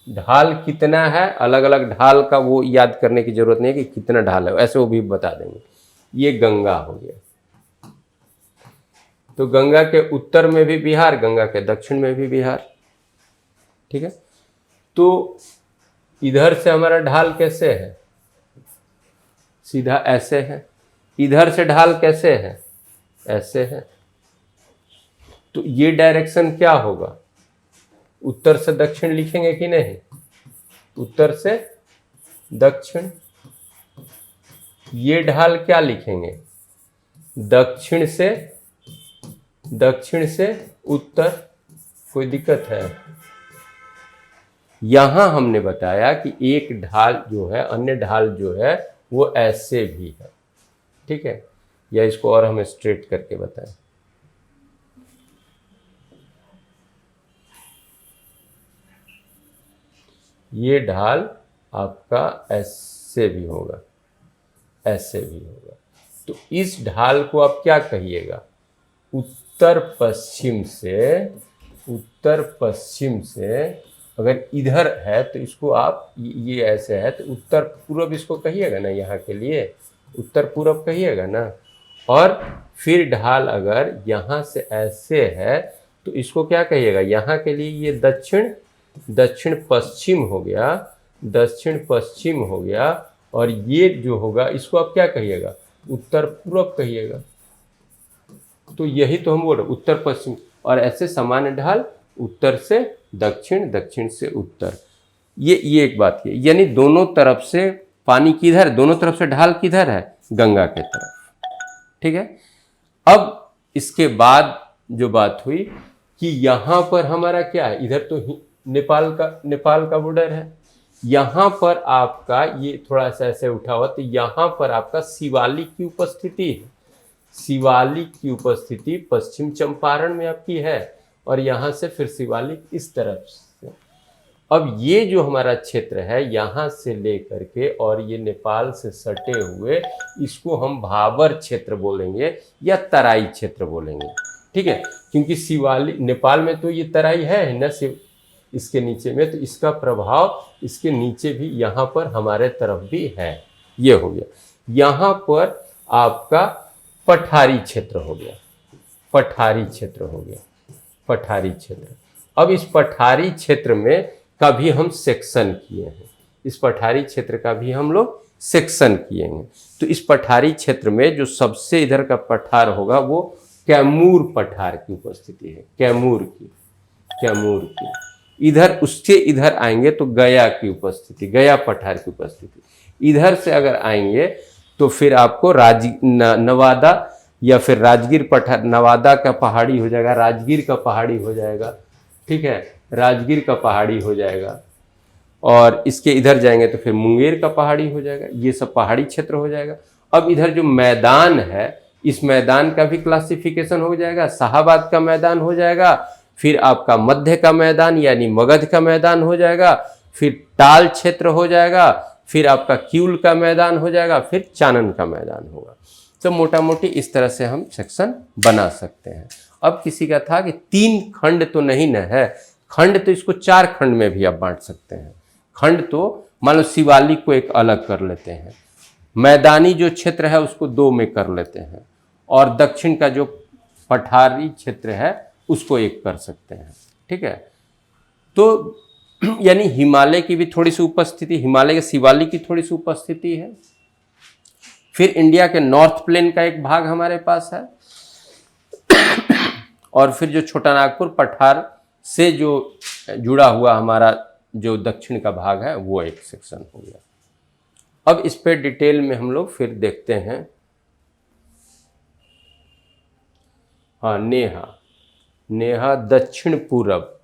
ढाल कितना है, अलग अलग ढाल का वो याद करने की जरूरत नहीं है कि कितना ढाल है, ऐसे वो भी बता देंगे। ये गंगा हो गया। तो गंगा के उत्तर में भी बिहार, गंगा के दक्षिण में भी बिहार। ठीक है, तो इधर से हमारा ढाल कैसे है? सीधा ऐसे है। इधर से ढाल कैसे है? ऐसे है। तो ये डायरेक्शन क्या होगा? उत्तर से दक्षिण लिखेंगे कि नहीं? उत्तर से दक्षिण। ये ढाल क्या लिखेंगे? दक्षिण से उत्तर। कोई दिक्कत है? यहां हमने बताया कि एक ढाल जो है, अन्य ढाल जो है वो ऐसे भी है। ठीक है, या इसको और हमें स्ट्रेट करके बताएं। ये ढाल आपका ऐसे भी होगा, ऐसे भी होगा। तो इस ढाल को आप क्या कहिएगा? उत्तर पश्चिम से अगर इधर है तो इसको आप, ये ऐसे है तो उत्तर पूर्व इसको कहिएगा ना, यहाँ के लिए उत्तर पूर्व कहिएगा ना। और फिर ढाल अगर यहाँ से ऐसे है तो इसको क्या कहिएगा? यहाँ के लिए ये दक्षिण पश्चिम हो गया, और ये जो होगा इसको आप क्या कहिएगा? उत्तर पूर्व कहिएगा। तो यही तो हम बोल रहे, उत्तर पश्चिम। और ऐसे सामान्य ढाल उत्तर से दक्षिण, दक्षिण से उत्तर। ये एक बात है, यानी दोनों तरफ से पानी किधर, दोनों तरफ से ढाल किधर है, गंगा के तरफ। ठीक है। अब इसके बाद जो बात हुई कि यहाँ पर हमारा क्या है, इधर तो नेपाल का बॉर्डर है, यहाँ पर आपका ये थोड़ा सा ऐसे उठा हुआ, तो यहाँ पर आपका शिवालिक की उपस्थिति है। शिवालिक की उपस्थिति पश्चिम चंपारण में आपकी है, और यहाँ से फिर शिवालिक इस तरफ से। अब ये जो हमारा क्षेत्र है यहाँ से लेकर के और ये नेपाल से सटे हुए, इसको हम भाबर क्षेत्र बोलेंगे या तराई क्षेत्र बोलेंगे। ठीक है, क्योंकि शिवालिक नेपाल में तो ये तराई है ना, इसके नीचे में, तो इसका प्रभाव इसके नीचे भी यहाँ पर हमारे तरफ भी है। ये हो गया। यहाँ पर आपका पठारी क्षेत्र हो गया, पठारी क्षेत्र हो गया, पठारी क्षेत्र। अब इस पठारी क्षेत्र में का भी हम सेक्शन किए हैं, इस पठारी क्षेत्र का भी हम लोग सेक्शन किए हैं। तो इस पठारी क्षेत्र में जो सबसे इधर का पठार होगा वो कैमूर पठार की उपस्थिति है, कैमूर की। इधर उसके इधर आएंगे तो गया की उपस्थिति, गया पठार की उपस्थिति। इधर से अगर आएंगे तो फिर आपको नवादा या फिर राजगीर पठार, नवादा का पहाड़ी हो जाएगा, राजगीर का पहाड़ी हो जाएगा। ठीक है, राजगीर का पहाड़ी हो जाएगा, और इसके इधर जाएंगे तो फिर मुंगेर का पहाड़ी हो जाएगा। ये सब पहाड़ी क्षेत्र हो जाएगा। अब इधर जो मैदान है, इस मैदान का भी क्लासिफिकेशन हो जाएगा। शाहाबाद का मैदान हो जाएगा, फिर आपका मध्य का मैदान यानी मगध का मैदान हो जाएगा, फिर टाल क्षेत्र हो जाएगा, फिर आपका क्यूल का मैदान हो जाएगा, फिर चानन का मैदान होगा। तो मोटा मोटी इस तरह से हम सेक्शन बना सकते हैं। अब किसी का था कि 3 खंड तो नहीं न है, खंड तो इसको 4 खंड में भी आप बांट सकते हैं। खंड तो मान लो शिवालिक को एक अलग कर लेते हैं, मैदानी जो क्षेत्र है उसको 2 में कर लेते हैं, और दक्षिण का जो पठारी क्षेत्र है उसको एक कर सकते हैं। ठीक है, तो यानी हिमालय की भी थोड़ी सी उपस्थिति, हिमालय के शिवालिक की थोड़ी सी उपस्थिति है। फिर इंडिया के नॉर्थ प्लेन का एक भाग हमारे पास है, और फिर जो छोटा नागपुर पठार से जो जुड़ा हुआ हमारा जो दक्षिण का भाग है वो एक सेक्शन हो गया। अब इस पे डिटेल में हम लोग फिर देखते हैं। हाँ, नेहा दक्षिण पूरब।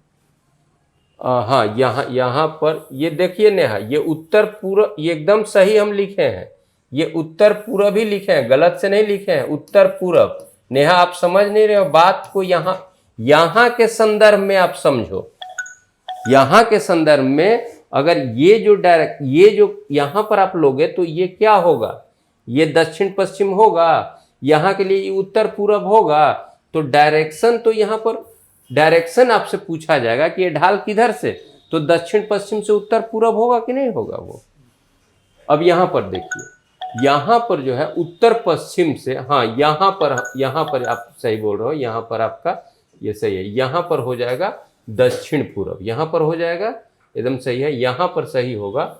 हाँ, यहाँ पर ये देखिए नेहा, ये उत्तर पूर्व, ये एकदम सही हम लिखे हैं, ये उत्तर पूरब ही लिखे हैं, गलत से नहीं लिखे हैं, उत्तर पूरब। नेहा आप समझ नहीं रहे हो बात को, यहाँ के संदर्भ में आप समझो। यहाँ के संदर्भ में अगर ये जो यहाँ पर आप लोगे तो ये क्या होगा, ये दक्षिण पश्चिम होगा, यहाँ के लिए ये उत्तर पूरब होगा। तो डायरेक्शन, तो यहाँ पर डायरेक्शन आपसे पूछा जाएगा कि ये ढाल किधर से, तो दक्षिण पश्चिम से उत्तर पूरब होगा कि नहीं होगा वो। अब यहाँ पर देखिए, यहाँ पर जो है उत्तर पश्चिम से, हाँ यहाँ पर आप सही बोल रहे हो, यहाँ पर आपका ये सही है, यहाँ पर हो जाएगा दक्षिण पूरब, यहाँ पर हो जाएगा एकदम सही है, यहाँ पर सही होगा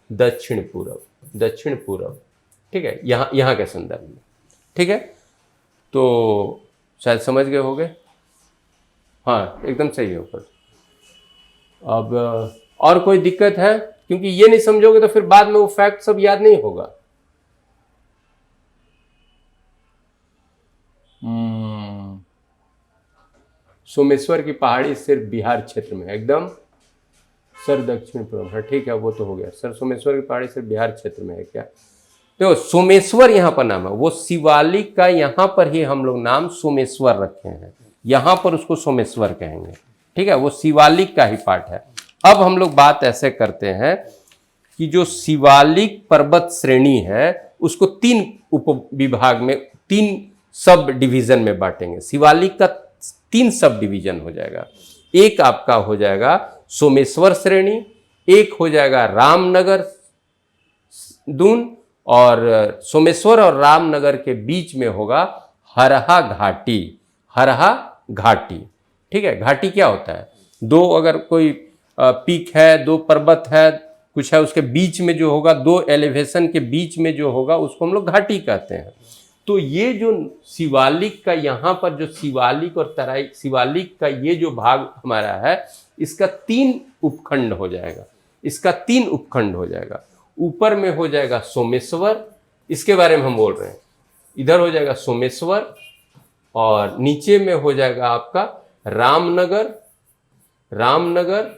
दक्षिण पूरब। ठीक है, यहाँ के संदर्भ में। ठीक है, तो शायद समझ गए होंगे। हाँ, एकदम सही है ऊपर। अब और कोई दिक्कत है, क्योंकि ये नहीं समझोगे तो फिर बाद में वो फैक्ट सब याद नहीं होगा। सोमेश्वर की पहाड़ी सिर्फ बिहार क्षेत्र में है, एकदम सर दक्षिण पूर्व है। ठीक है, वो तो हो गया सर, सोमेश्वर की पहाड़ी सिर्फ बिहार क्षेत्र में है क्या। देखो सोमेश्वर यहाँ पर नाम है, वो शिवालिक का यहाँ पर ही हम लोग नाम सोमेश्वर रखे हैं, यहाँ पर उसको सोमेश्वर कहेंगे। ठीक है, वो शिवालिक का ही पार्ट है। अब हम लोग बात ऐसे करते हैं कि जो शिवालिक पर्वत श्रेणी है उसको 3 उप विभाग में, 3 सब डिवीजन में बांटेंगे। शिवालिक का 3 सब डिवीजन हो जाएगा। एक आपका हो जाएगा सोमेश्वर श्रेणी, एक हो जाएगा रामनगर दून, और सोमेश्वर और रामनगर के बीच में होगा हरहा घाटी। ठीक है, घाटी क्या होता है, 2 अगर कोई पीक है, 2 पर्वत है, कुछ है, उसके बीच में जो होगा, 2 एलिवेशन के बीच में जो होगा उसको हम लोग घाटी कहते हैं। तो ये जो शिवालिक का यहाँ पर जो शिवालिक और तराई, शिवालिक का ये जो भाग हमारा है, इसका 3 उपखंड हो जाएगा। इसका 3 उपखंड हो जाएगा। ऊपर में हो जाएगा सोमेश्वर, इसके बारे में हम बोल रहे हैं, इधर हो जाएगा सोमेश्वर, और नीचे में हो जाएगा आपका रामनगर, रामनगर,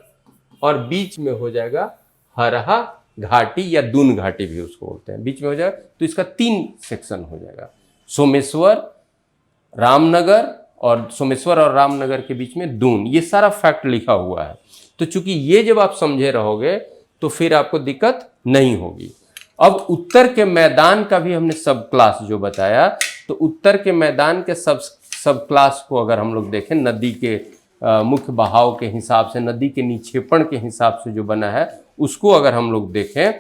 और बीच में हो जाएगा हरहा घाटी या दून घाटी भी उसको बोलते हैं, बीच में हो जाएगा। तो इसका 3 सेक्शन हो जाएगा, सोमेश्वर, रामनगर, और सोमेश्वर और रामनगर के बीच में दून। ये सारा फैक्ट लिखा हुआ है। तो चूंकि ये जब आप समझे रहोगे तो फिर आपको दिक्कत नहीं होगी। अब उत्तर के मैदान का भी हमने सब क्लास जो बताया, तो उत्तर के मैदान के सब क्लास को अगर हम लोग देखें, नदी के मुख्य बहाव के हिसाब से, नदी के निक्षेपण के हिसाब से जो बना है, उसको अगर हम लोग देखें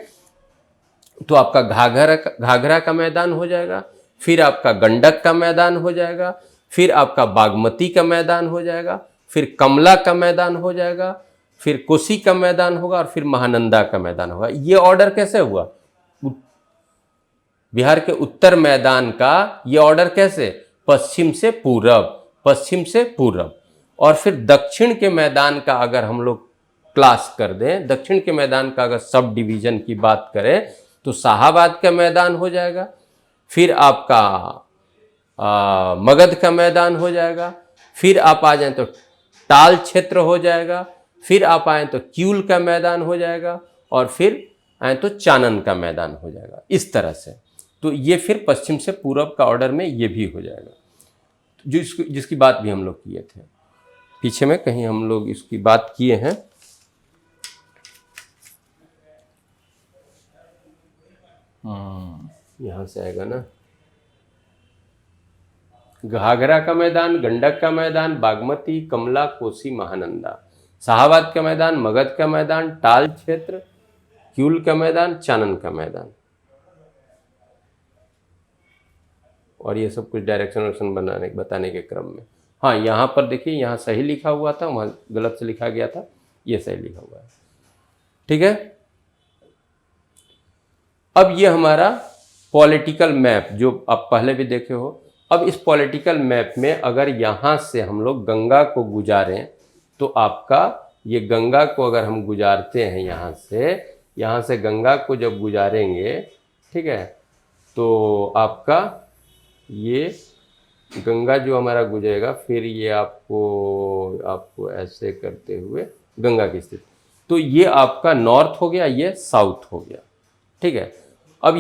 तो आपका घाघरा का मैदान हो जाएगा, फिर आपका गंडक का मैदान हो जाएगा, फिर आपका बागमती का मैदान हो जाएगा, फिर कमला का मैदान हो जाएगा, फिर कोसी का मैदान होगा, और फिर महानंदा का मैदान होगा। ये ऑर्डर कैसे हुआ? बिहार के उत्तर मैदान का ये ऑर्डर कैसे? पश्चिम से पूरब, पश्चिम से पूरब। और फिर दक्षिण के मैदान का अगर हम लोग क्लास कर दें, दक्षिण के मैदान का अगर सब डिवीजन की बात करें तो शाहाबाद का मैदान हो जाएगा, फिर आपका मगध का मैदान हो जाएगा, फिर आप आ जाएं तो टाल क्षेत्र हो जाएगा, फिर आप आएँ तो क्यूल का मैदान हो जाएगा, और फिर आए तो चानन का मैदान हो जाएगा, इस तरह से। तो ये फिर पश्चिम से पूरब का ऑर्डर में ये भी हो जाएगा, जिसकी बात भी हम लोग किए थे पीछे में, कहीं हम लोग इसकी बात किए हैं। यहाँ से आएगा ना, घाघरा का मैदान, गंडक का मैदान, बागमती, कमला, कोसी, महानंदा, शाहाबाद का मैदान, मगध का मैदान, टाल क्षेत्र, क्यूल का मैदान, चानन का मैदान, और ये सब कुछ डायरेक्शन बताने के क्रम में। हाँ, यहाँ पर देखिए, यहाँ सही लिखा हुआ था, वहाँ गलत से लिखा गया था, ये सही लिखा हुआ है। ठीक है, अब ये हमारा पॉलिटिकल मैप जो आप पहले भी देखे हो। अब इस पॉलिटिकल मैप में अगर यहाँ से हम लोग गंगा को गुजारें तो आपका ये गंगा को अगर हम गुजारते हैं यहाँ से गंगा को जब गुजारेंगे, ठीक है, तो आपका ये गंगा जो हमारा गुजरेगा, फिर ये आपको ऐसे करते हुए गंगा की स्थिति, तो ये आपका नॉर्थ हो गया, ये साउथ हो गया। ठीक है, अब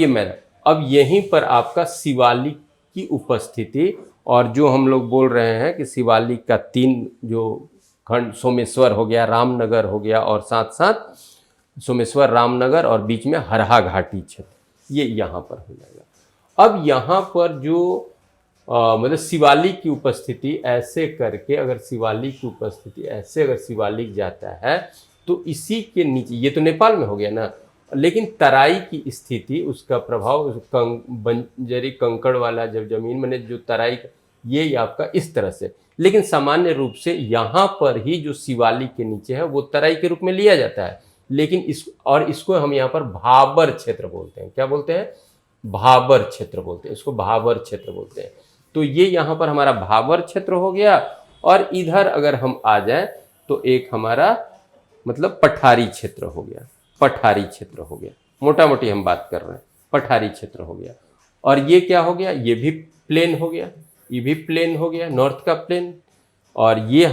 यहीं पर आपका शिवालिक की उपस्थिति, और जो हम लोग बोल रहे हैं कि शिवालिक का 3 जो खंड, सोमेश्वर हो गया, रामनगर हो गया, और साथ साथ सोमेश्वर, रामनगर, और बीच में हरहा घाटी क्षेत्र, ये यहाँ पर हो जाएगा। अब यहाँ पर जो मतलब शिवालिक की उपस्थिति ऐसे करके, अगर शिवालिक की उपस्थिति ऐसे अगर शिवालिक जाता है तो इसी के नीचे, ये तो नेपाल में हो गया ना, लेकिन तराई की स्थिति, उसका प्रभाव, बंजरी कंकड़ वाला जब जमीन में जो तराई, ये आपका इस तरह से, लेकिन सामान्य रूप से यहाँ पर ही जो शिवालिक के नीचे है वो तराई के रूप में लिया जाता है, लेकिन इसको हम यहाँ पर भाबर क्षेत्र बोलते हैं। क्या बोलते हैं? भाबर क्षेत्र बोलते हैं, इसको भाबर क्षेत्र बोलते हैं। तो ये यहाँ पर हमारा भाबर क्षेत्र हो गया, और इधर अगर हम आ जाए तो एक हमारा मतलब पठारी क्षेत्र हो गया, पठारी क्षेत्र हो गया, मोटा मोटी हम बात कर रहे हैं, पठारी क्षेत्र हो गया। और ये क्या हो गया? ये भी प्लेन हो गया, ये भी प्लेन हो गया, नॉर्थ का प्लेन, और ये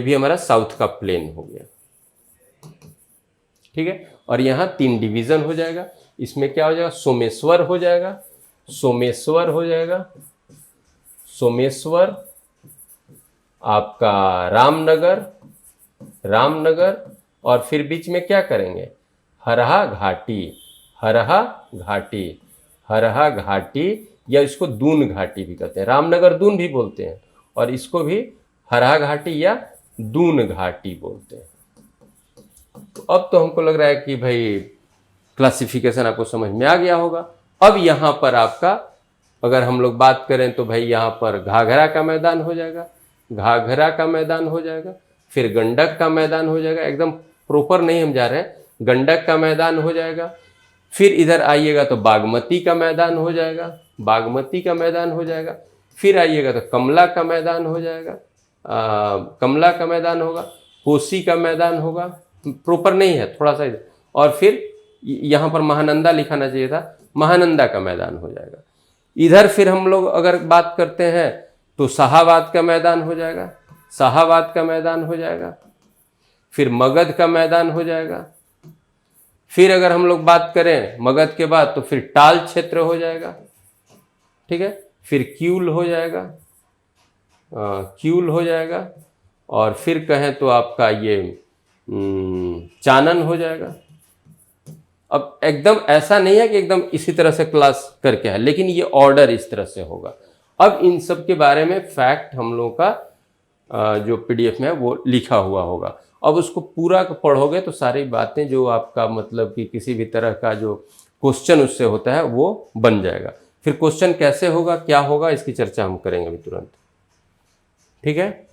भी हमारा साउथ का प्लेन हो गया। ठीक है, और यहाँ 3 डिवीजन हो जाएगा। इसमें क्या हो जाएगा? सोमेश्वर हो जाएगा, सोमेश्वर हो जाएगा, सोमेश्वर, आपका रामनगर, रामनगर, और फिर बीच में क्या करेंगे? हरहा घाटी, हरहा घाटी, हरहा घाटी, या इसको दून घाटी भी कहते हैं, रामनगर दून भी बोलते हैं, और इसको भी हरहा घाटी या दून घाटी बोलते हैं। तो अब तो हमको लग रहा है कि भाई क्लासिफिकेशन आपको समझ में आ गया होगा। अब यहाँ पर आपका अगर हम लोग बात करें तो भाई यहाँ पर घाघरा का मैदान हो जाएगा, घाघरा का मैदान हो जाएगा, फिर गंडक का मैदान हो जाएगा, एकदम प्रॉपर नहीं हम जा रहे हैं, गंडक का मैदान हो जाएगा, फिर इधर आइएगा तो बागमती का मैदान हो जाएगा, बागमती का मैदान हो जाएगा, फिर आइएगा तो कमला का मैदान हो जाएगा, कमला का मैदान होगा, कोसी का मैदान होगा, प्रॉपर नहीं है, थोड़ा सा इधर। और फिर यहाँ पर महानंदा लिखाना चाहिए था, महानंदा का मैदान हो जाएगा। इधर फिर हम लोग अगर बात करते हैं तो शाहाबाद का मैदान हो जाएगा, शाहाबाद का मैदान हो जाएगा। फिर मगध का मैदान हो जाएगा। फिर अगर हम लोग बात करें मगध के बाद तो फिर टाल क्षेत्र हो जाएगा, ठीक है। फिर क्यूल हो जाएगा, क्यूल हो जाएगा। और फिर कहें तो आपका ये चानन हो जाएगा। अब एकदम ऐसा नहीं है कि एकदम इसी तरह से क्लास करके है, लेकिन ये ऑर्डर इस तरह से होगा। अब इन सब के बारे में फैक्ट हम लोगों का जो पीडीएफ में है वो लिखा हुआ होगा। अब उसको पूरा पढ़ोगे तो सारी बातें जो आपका मतलब कि किसी भी तरह का जो क्वेश्चन उससे होता है वो बन जाएगा। फिर क्वेश्चन कैसे होगा, क्या होगा, इसकी चर्चा हम करेंगे अभी तुरंत, ठीक है।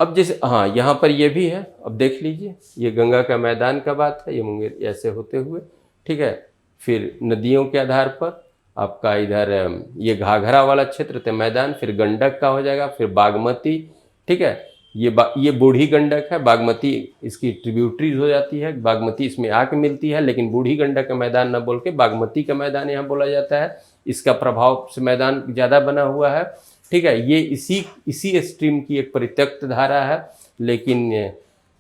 अब जैसे हाँ यहाँ पर ये भी है, अब देख लीजिए, ये गंगा का मैदान का बात है, ये मुंगेर ऐसे होते हुए, ठीक है। फिर नदियों के आधार पर आपका इधर ये घाघरा वाला क्षेत्र थे मैदान, फिर गंडक का हो जाएगा, फिर बागमती, ठीक है। ये बूढ़ी गंडक है, बागमती इसकी ट्रिब्यूटरीज हो जाती है, बागमती इसमें आके मिलती है, लेकिन बूढ़ी गंडक का मैदान न बोल के बागमती का मैदान यहाँ बोला जाता है। इसका प्रभाव से मैदान ज़्यादा बना हुआ है, ठीक है। ये इसी स्ट्रीम की एक परित्यक्त धारा है, लेकिन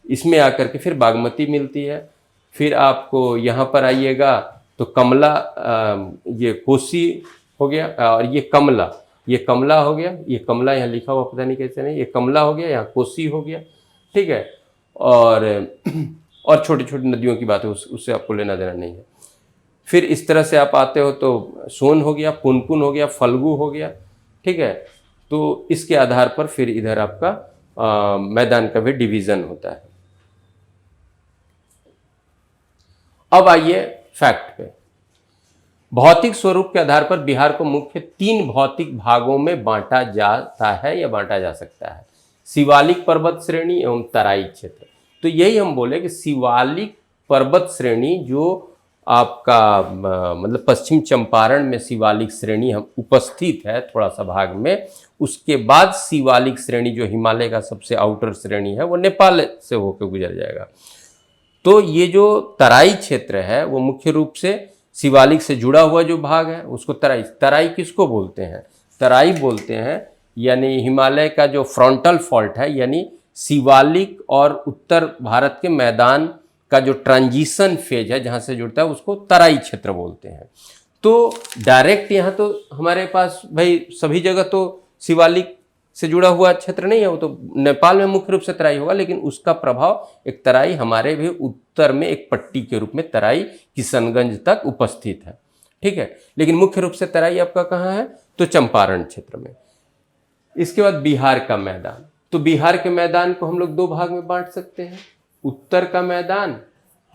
इसमें आकर के फिर बागमती मिलती है। फिर आपको यहाँ पर आइएगा तो कमला, ये कोसी हो गया, और ये कमला हो गया, ये कमला यहाँ लिखा हुआ पता नहीं कैसे नहीं, ये कमला हो गया, यहाँ कोसी हो गया, ठीक है। और छोटी छोटी नदियों की बात है, उससे आपको लेना देना नहीं है। फिर इस तरह से आप आते हो तो सोन हो गया, पुनपुन हो गया, फल्गु हो गया, ठीक है। तो इसके आधार पर फिर इधर आपका मैदान का भी डिवीजन होता है। अब आइए फैक्ट पे। भौतिक स्वरूप के आधार पर बिहार को मुख्य 3 भौतिक भागों में बांटा जाता है या बांटा जा सकता है, शिवालिक पर्वत श्रेणी एवं तराई क्षेत्र। तो यही हम बोले कि शिवालिक पर्वत श्रेणी जो आपका मतलब पश्चिम चंपारण में शिवालिक श्रेणी हम उपस्थित है थोड़ा सा भाग में, उसके बाद शिवालिक श्रेणी जो हिमालय का सबसे आउटर श्रेणी है वो नेपाल से होकर गुजर जाएगा। तो ये जो तराई क्षेत्र है वो मुख्य रूप से शिवालिक से जुड़ा हुआ जो भाग है उसको तराई किसको बोलते हैं, तराई बोलते हैं। यानी हिमालय का जो फ्रंटल फॉल्ट है, यानी शिवालिक और उत्तर भारत के मैदान का जो ट्रांजिशन फेज है जहाँ से जुड़ता है उसको तराई क्षेत्र बोलते हैं। तो डायरेक्ट यहाँ तो हमारे पास भाई सभी जगह तो शिवालिक से जुड़ा हुआ क्षेत्र नहीं है, वो तो नेपाल में मुख्य रूप से तराई होगा, लेकिन उसका प्रभाव एक तराई हमारे भी उत्तर में एक पट्टी के रूप में तराई किशनगंज तक उपस्थित है, ठीक है। लेकिन मुख्य रूप से तराई आपका कहाँ है, तो चंपारण क्षेत्र में। इसके बाद बिहार का मैदान, तो बिहार के मैदान को हम लोग 2 भाग में बांट सकते हैं, उत्तर का मैदान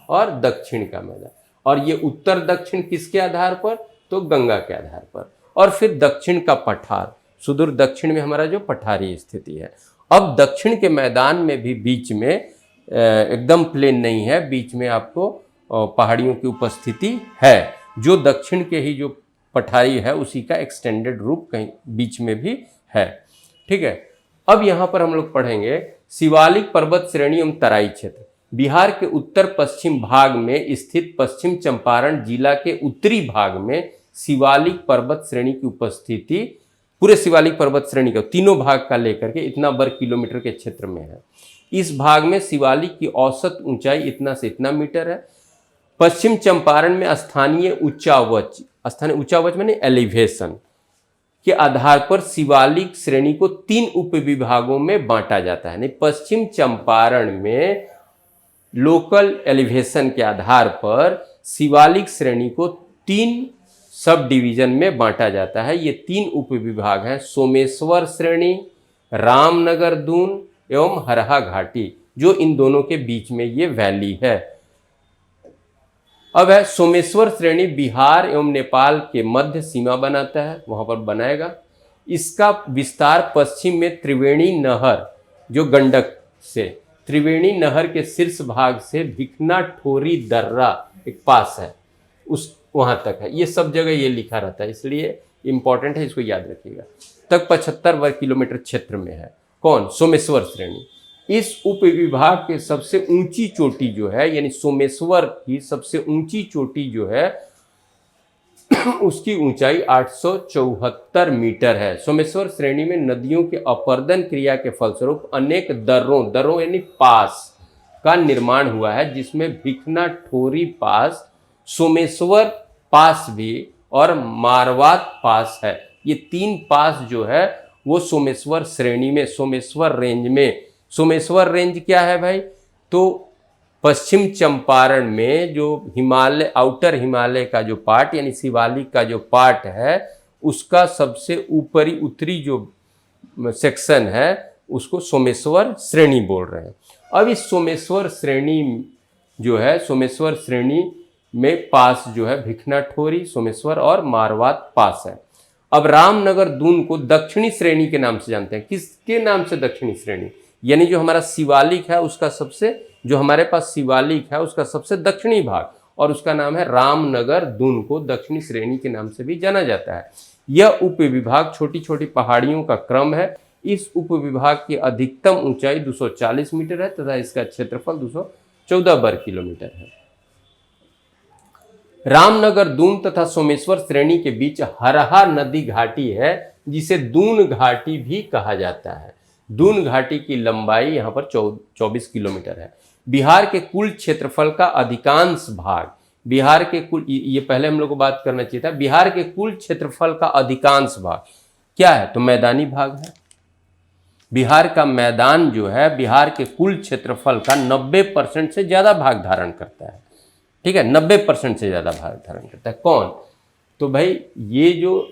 और दक्षिण का मैदान। और ये उत्तर दक्षिण किसके आधार पर, तो गंगा के आधार पर। और फिर दक्षिण का पठार, सुदूर दक्षिण में हमारा जो पठारी स्थिति है। अब दक्षिण के मैदान में भी बीच में एकदम प्लेन नहीं है, बीच में आपको पहाड़ियों की उपस्थिति है, जो दक्षिण के ही जो पठारी है उसी का एक्सटेंडेड रूप कहीं बीच में भी है, ठीक है। अब यहाँ पर हम लोग पढ़ेंगे शिवालिक पर्वत श्रेणी एवं तराई क्षेत्र। बिहार के उत्तर पश्चिम भाग में स्थित पश्चिम चंपारण जिला के उत्तरी भाग में शिवालिक पर्वत श्रेणी की उपस्थिति, पूरे शिवालिक पर्वत श्रेणी का तीनों भाग का लेकर के इतना वर्ग किलोमीटर के क्षेत्र में है। इस भाग में शिवालिक की औसत ऊंचाई इतना से इतना मीटर है। पश्चिम चंपारण में स्थानीय उच्चावच माने एलिवेशन के आधार पर शिवालिक श्रेणी को 3 उपविभागों में बांटा जाता है। पश्चिम चंपारण में लोकल एलिवेशन के आधार पर शिवालिक श्रेणी को 3 सब डिवीजन में बांटा जाता है। ये 3 उपविभाग हैं, सोमेश्वर श्रेणी, रामनगर दून एवं हरहा घाटी, जो इन दोनों के बीच में ये वैली है। अब है सोमेश्वर श्रेणी बिहार एवं नेपाल के मध्य सीमा बनाता है, वहां पर बनाएगा। इसका विस्तार पश्चिम में त्रिवेणी नहर, जो गंडक से त्रिवेणी नहर के शीर्ष भाग से भिखना ठोरी दर्रा एक पास है, उस वहां तक है। ये सब जगह ये लिखा रहता है, इसलिए इंपॉर्टेंट है, इसको याद रखिएगा। तक 75 वर्ग किलोमीटर क्षेत्र में है। कौन, सोमेश्वर श्रेणी। इस उपविभाग के सबसे ऊंची चोटी जो है, यानी सोमेश्वर की सबसे ऊंची चोटी जो है उसकी ऊंचाई 874 मीटर है। सोमेश्वर श्रेणी में नदियों के अपर्दन क्रिया के फलस्वरूप अनेक दर्रों यानी पास का निर्माण हुआ है, जिसमें भिखना ठोरी पास, सोमेश्वर पास भी और मारवात पास है। ये 3 पास जो है वो सोमेश्वर श्रेणी में, सोमेश्वर रेंज में। सोमेश्वर रेंज क्या है भाई? तो पश्चिम चंपारण में जो हिमालय, आउटर हिमालय का जो पार्ट यानी शिवालिक का जो पार्ट है, उसका सबसे ऊपरी उत्तरी जो सेक्शन है उसको सोमेश्वर श्रेणी बोल रहे हैं। अब इस सोमेश्वर श्रेणी जो है, सोमेश्वर श्रेणी में पास जो है भिखना ठोरी, सोमेश्वर और मारवात पास है। अब रामनगर दून को दक्षिणी श्रेणी के नाम से जानते हैं। किसके नाम से दक्षिणी श्रेणी? यानी जो हमारा शिवालिक है उसका सबसे, जो हमारे पास शिवालिक है उसका सबसे दक्षिणी भाग, और उसका नाम है रामनगर दून को दक्षिणी श्रेणी के नाम से भी जाना जाता है। यह उपविभाग छोटी छोटी पहाड़ियों का क्रम है। इस उपविभाग की अधिकतम ऊंचाई 240 मीटर है तथा इसका क्षेत्रफल 214 वर्ग किलोमीटर है। रामनगर दून तथा सोमेश्वर श्रेणी के बीच हरहा नदी घाटी है, जिसे दून घाटी भी कहा जाता है। दून घाटी की लंबाई यहाँ पर 24 किलोमीटर है। बिहार के कुल क्षेत्रफल का अधिकांश भाग, बिहार के कुल, ये पहले हम लोग को बात करना चाहिए था, बिहार के कुल क्षेत्रफल का अधिकांश भाग क्या है? तो मैदानी भाग है। बिहार का मैदान जो है बिहार के कुल क्षेत्रफल का 90% से ज़्यादा भाग धारण करता है। ठीक है, 90% से ज़्यादा भाग धारण करता है। कौन? तो भाई ये जो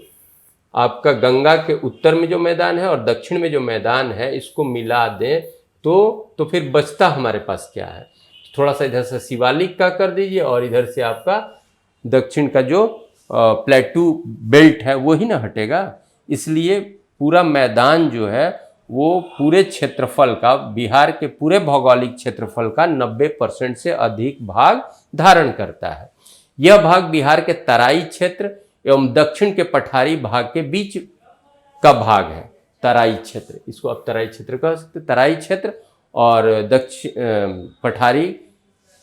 आपका गंगा के उत्तर में जो मैदान है और दक्षिण में जो मैदान है, इसको मिला दें तो फिर बचता हमारे पास क्या है? थोड़ा सा इधर से शिवालिक का कर दीजिए और इधर से आपका दक्षिण का जो प्लेटू बेल्ट है वो ही ना हटेगा। इसलिए पूरा मैदान जो है वो पूरे क्षेत्रफल का, बिहार के पूरे भौगोलिक क्षेत्रफल का 90% से अधिक भाग धारण करता है। यह भाग बिहार के तराई क्षेत्र एवं दक्षिण के पठारी भाग के बीच का भाग है। तराई क्षेत्र, इसको आप तराई क्षेत्र कह सकते, तराई क्षेत्र और दक्षिण पठारी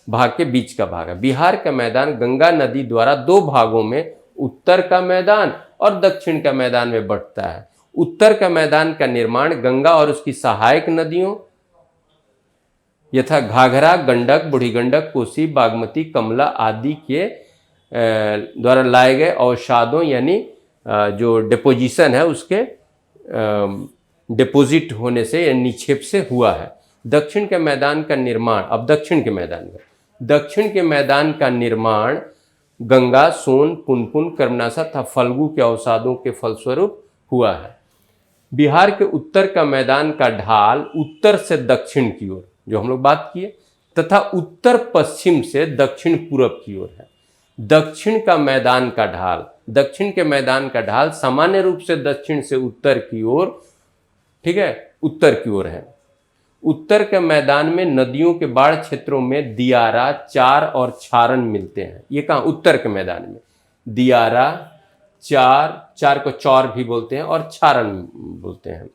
भाग के बीच का भाग है। बिहार का मैदान गंगा नदी द्वारा 2 भागों में, उत्तर का मैदान और दक्षिण का मैदान में बंटता है। उत्तर का मैदान का निर्माण गंगा और उसकी सहायक नदियों यथा घाघरा, गंडक, बूढ़ी गंडक, कोसी, बागमती, कमला आदि के द्वारा लाए गए अवसादों यानी जो डिपोजिशन है उसके डिपोजिट होने से या निक्षेप से हुआ है। दक्षिण के मैदान का निर्माण, अब दक्षिण के मैदान का निर्माण गंगा, सोन, पुनपुन, कर्मनासा तथा फल्गु के अवसादों के फलस्वरूप हुआ है। बिहार के उत्तर का मैदान का ढाल उत्तर से दक्षिण की ओर, जो हम लोग बात किए, तथा उत्तर पश्चिम से दक्षिण पूरब की ओर है। दक्षिण के मैदान का ढाल सामान्य रूप से दक्षिण से उत्तर की ओर, ठीक है, उत्तर की ओर है। उत्तर के मैदान में नदियों के बाढ़ क्षेत्रों में दियारा, चार और छारण मिलते हैं। ये कहाँ? उत्तर के मैदान में दियारा, चार को चौर भी बोलते हैं और छारण बोलते हैं।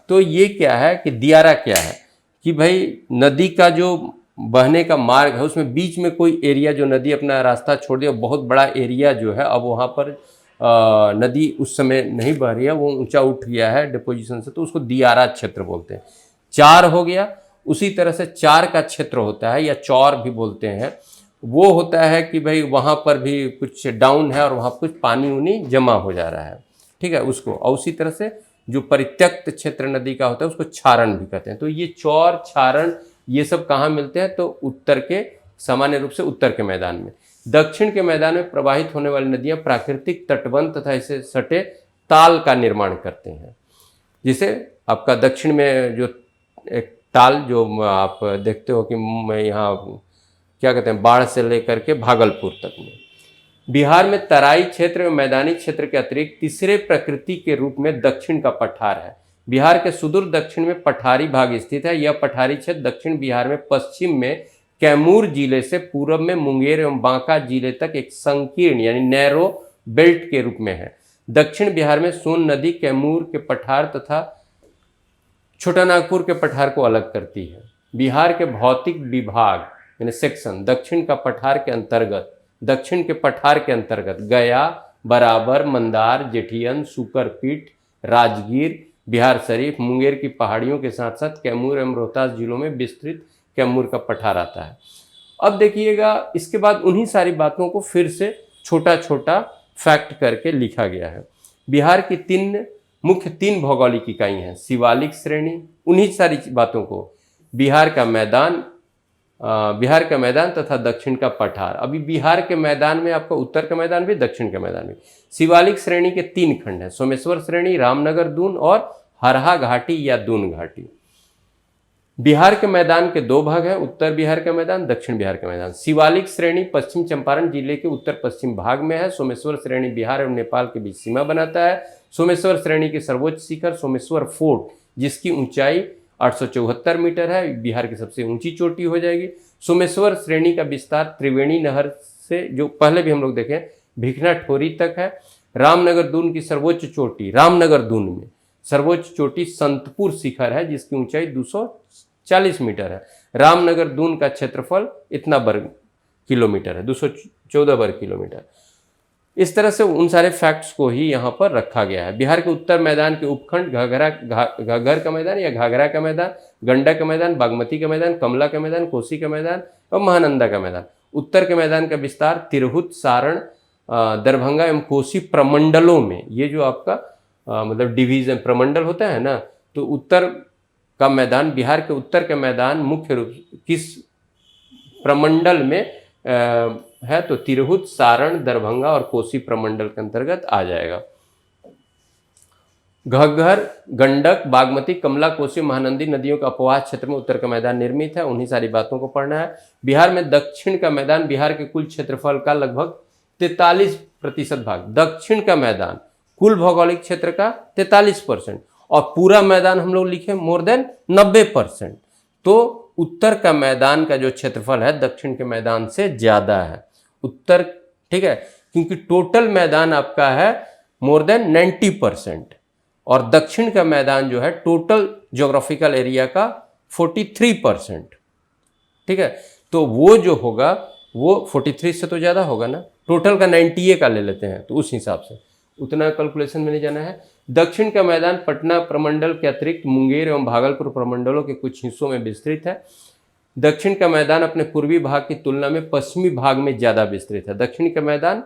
तो ये क्या है कि दियारा क्या है कि भाई नदी का जो बहने का मार्ग है उसमें बीच में कोई एरिया, जो नदी अपना रास्ता छोड़ दिया, बहुत बड़ा एरिया जो है, अब वहाँ पर नदी उस समय नहीं बह रही है, वो ऊंचा उठ गया है डिपोजिशन से, तो उसको दियारा क्षेत्र बोलते हैं। चार हो गया, उसी तरह से चार का क्षेत्र होता है या चौर भी बोलते हैं, वो होता है कि भाई वहाँ पर भी कुछ डाउन है और वहाँ कुछ पानी उनी जमा हो जा रहा है, ठीक है, उसको। और उसी तरह से जो परित्यक्त क्षेत्र नदी का होता है उसको छारण भी कहते हैं। तो ये चौर, छारण, ये सब कहाँ मिलते हैं? तो उत्तर के, सामान्य रूप से उत्तर के मैदान में। दक्षिण के मैदान में प्रवाहित होने वाली नदियाँ प्राकृतिक तटबंध तथा इसे सटे ताल का निर्माण करते हैं। जिसे आपका दक्षिण में जो एक ताल जो आप देखते हो कि मैं यहाँ क्या कहते हैं, बाढ़ से लेकर के भागलपुर तक में। बिहार में तराई क्षेत्र में मैदानी क्षेत्र के अतिरिक्त तीसरे प्रकृति के रूप में दक्षिण का पठार है। बिहार के सुदूर दक्षिण में पठारी भाग स्थित है। यह पठारी क्षेत्र दक्षिण बिहार में पश्चिम में कैमूर जिले से पूर्व में मुंगेर एवं बांका जिले तक एक संकीर्ण यानी नैरो बेल्ट के रूप में है। दक्षिण बिहार में सोन नदी कैमूर के पठार तथा छोटा नागपुर के पठार को अलग करती है। बिहार के भौतिक विभाग यानी सेक्शन दक्षिण के पठार के अंतर्गत गया, बराबर, मंदार, जेठियन, सुकरपीठ, राजगीर, बिहार शरीफ, मुंगेर की पहाड़ियों के साथ साथ कैमूर एवं रोहतास जिलों में विस्तृत कैमूर का पठार आता है। अब देखिएगा, इसके बाद उन्हीं सारी बातों को फिर से छोटा छोटा फैक्ट करके लिखा गया है। बिहार की मुख्य तीन भौगोलिक इकाई हैं। शिवालिक श्रेणी, उन्हीं सारी बातों को बिहार का मैदान तथा दक्षिण का पठार। अभी बिहार के मैदान में आपका उत्तर का मैदान भी, दक्षिण का मैदान भी। शिवालिक श्रेणी के 3 खंड हैं, सोमेश्वर श्रेणी, रामनगर दून और हरहा घाटी या दून घाटी। बिहार के मैदान के 2 भाग हैं, उत्तर बिहार का मैदान, दक्षिण बिहार का मैदान। शिवालिक श्रेणी पश्चिम चंपारण जिले के उत्तर पश्चिम भाग में है। सोमेश्वर श्रेणी बिहार एवं नेपाल के बीच सीमा बनाता है। सोमेश्वर श्रेणी की सर्वोच्च शिखर सोमेश्वर फोर्ट, जिसकी ऊंचाई 874 मीटर है, बिहार की सबसे ऊंची चोटी हो जाएगी। सोमेश्वर श्रेणी का विस्तार त्रिवेणी नहर से, जो पहले भी हम लोग देखें, भिखना ठोरी तक है। रामनगर दून की सर्वोच्च चोटी, रामनगर दून में सर्वोच्च चोटी संतपुर शिखर है, जिसकी ऊंचाई 240 मीटर है। रामनगर दून का क्षेत्रफल इतना वर्ग किलोमीटर है, 214 वर्ग किलोमीटर। इस तरह से उन सारे फैक्ट्स को ही यहाँ पर रखा गया है। बिहार के उत्तर मैदान के उपखंड घाघर का मैदान या घाघरा का मैदान, गंडक का मैदान, बागमती का मैदान, कमला का मैदान, कोसी का मैदान और महानंदा का मैदान। उत्तर के मैदान का विस्तार तिरहुत, सारण, दरभंगा एवं कोसी प्रमंडलों में, ये जो आपका मतलब डिवीजन प्रमंडल होता है ना, तो उत्तर का मैदान, बिहार के उत्तर का मैदान मुख्य रूप किस प्रमंडल में है, तो तिरहुत, सारण, दरभंगा और कोसी प्रमंडल के अंतर्गत आ जाएगा। घग्गर, गंडक, बागमती, कमला, कोसी, महानंदी नदियों के अपवाह क्षेत्र में उत्तर का मैदान निर्मित है। उन्हीं सारी बातों को पढ़ना है। बिहार में दक्षिण का मैदान बिहार के कुल क्षेत्रफल का लगभग 43% भाग, दक्षिण का मैदान कुल भौगोलिक क्षेत्र का 43%, और पूरा मैदान हम लोग लिखे मोर देन 90%। तो उत्तर का मैदान का जो क्षेत्रफल है दक्षिण के मैदान से ज्यादा है उत्तर, ठीक है, क्योंकि टोटल मैदान आपका है मोर देन 90%, और दक्षिण का मैदान जो है टोटल ज्योग्राफिकल एरिया का 43%, ठीक है। तो वो जो होगा वो 43 से तो ज़्यादा होगा ना, टोटल का 90 का ले लेते हैं, तो उस हिसाब से उतना कैलकुलेशन में नहीं जाना है। दक्षिण का मैदान पटना प्रमंडल के अतिरिक्त मुंगेर एवं भागलपुर प्रमंडलों के कुछ हिस्सों में विस्तृत है। दक्षिण का मैदान अपने पूर्वी भाग की तुलना में पश्चिमी भाग में ज़्यादा विस्तृत है। दक्षिण का मैदान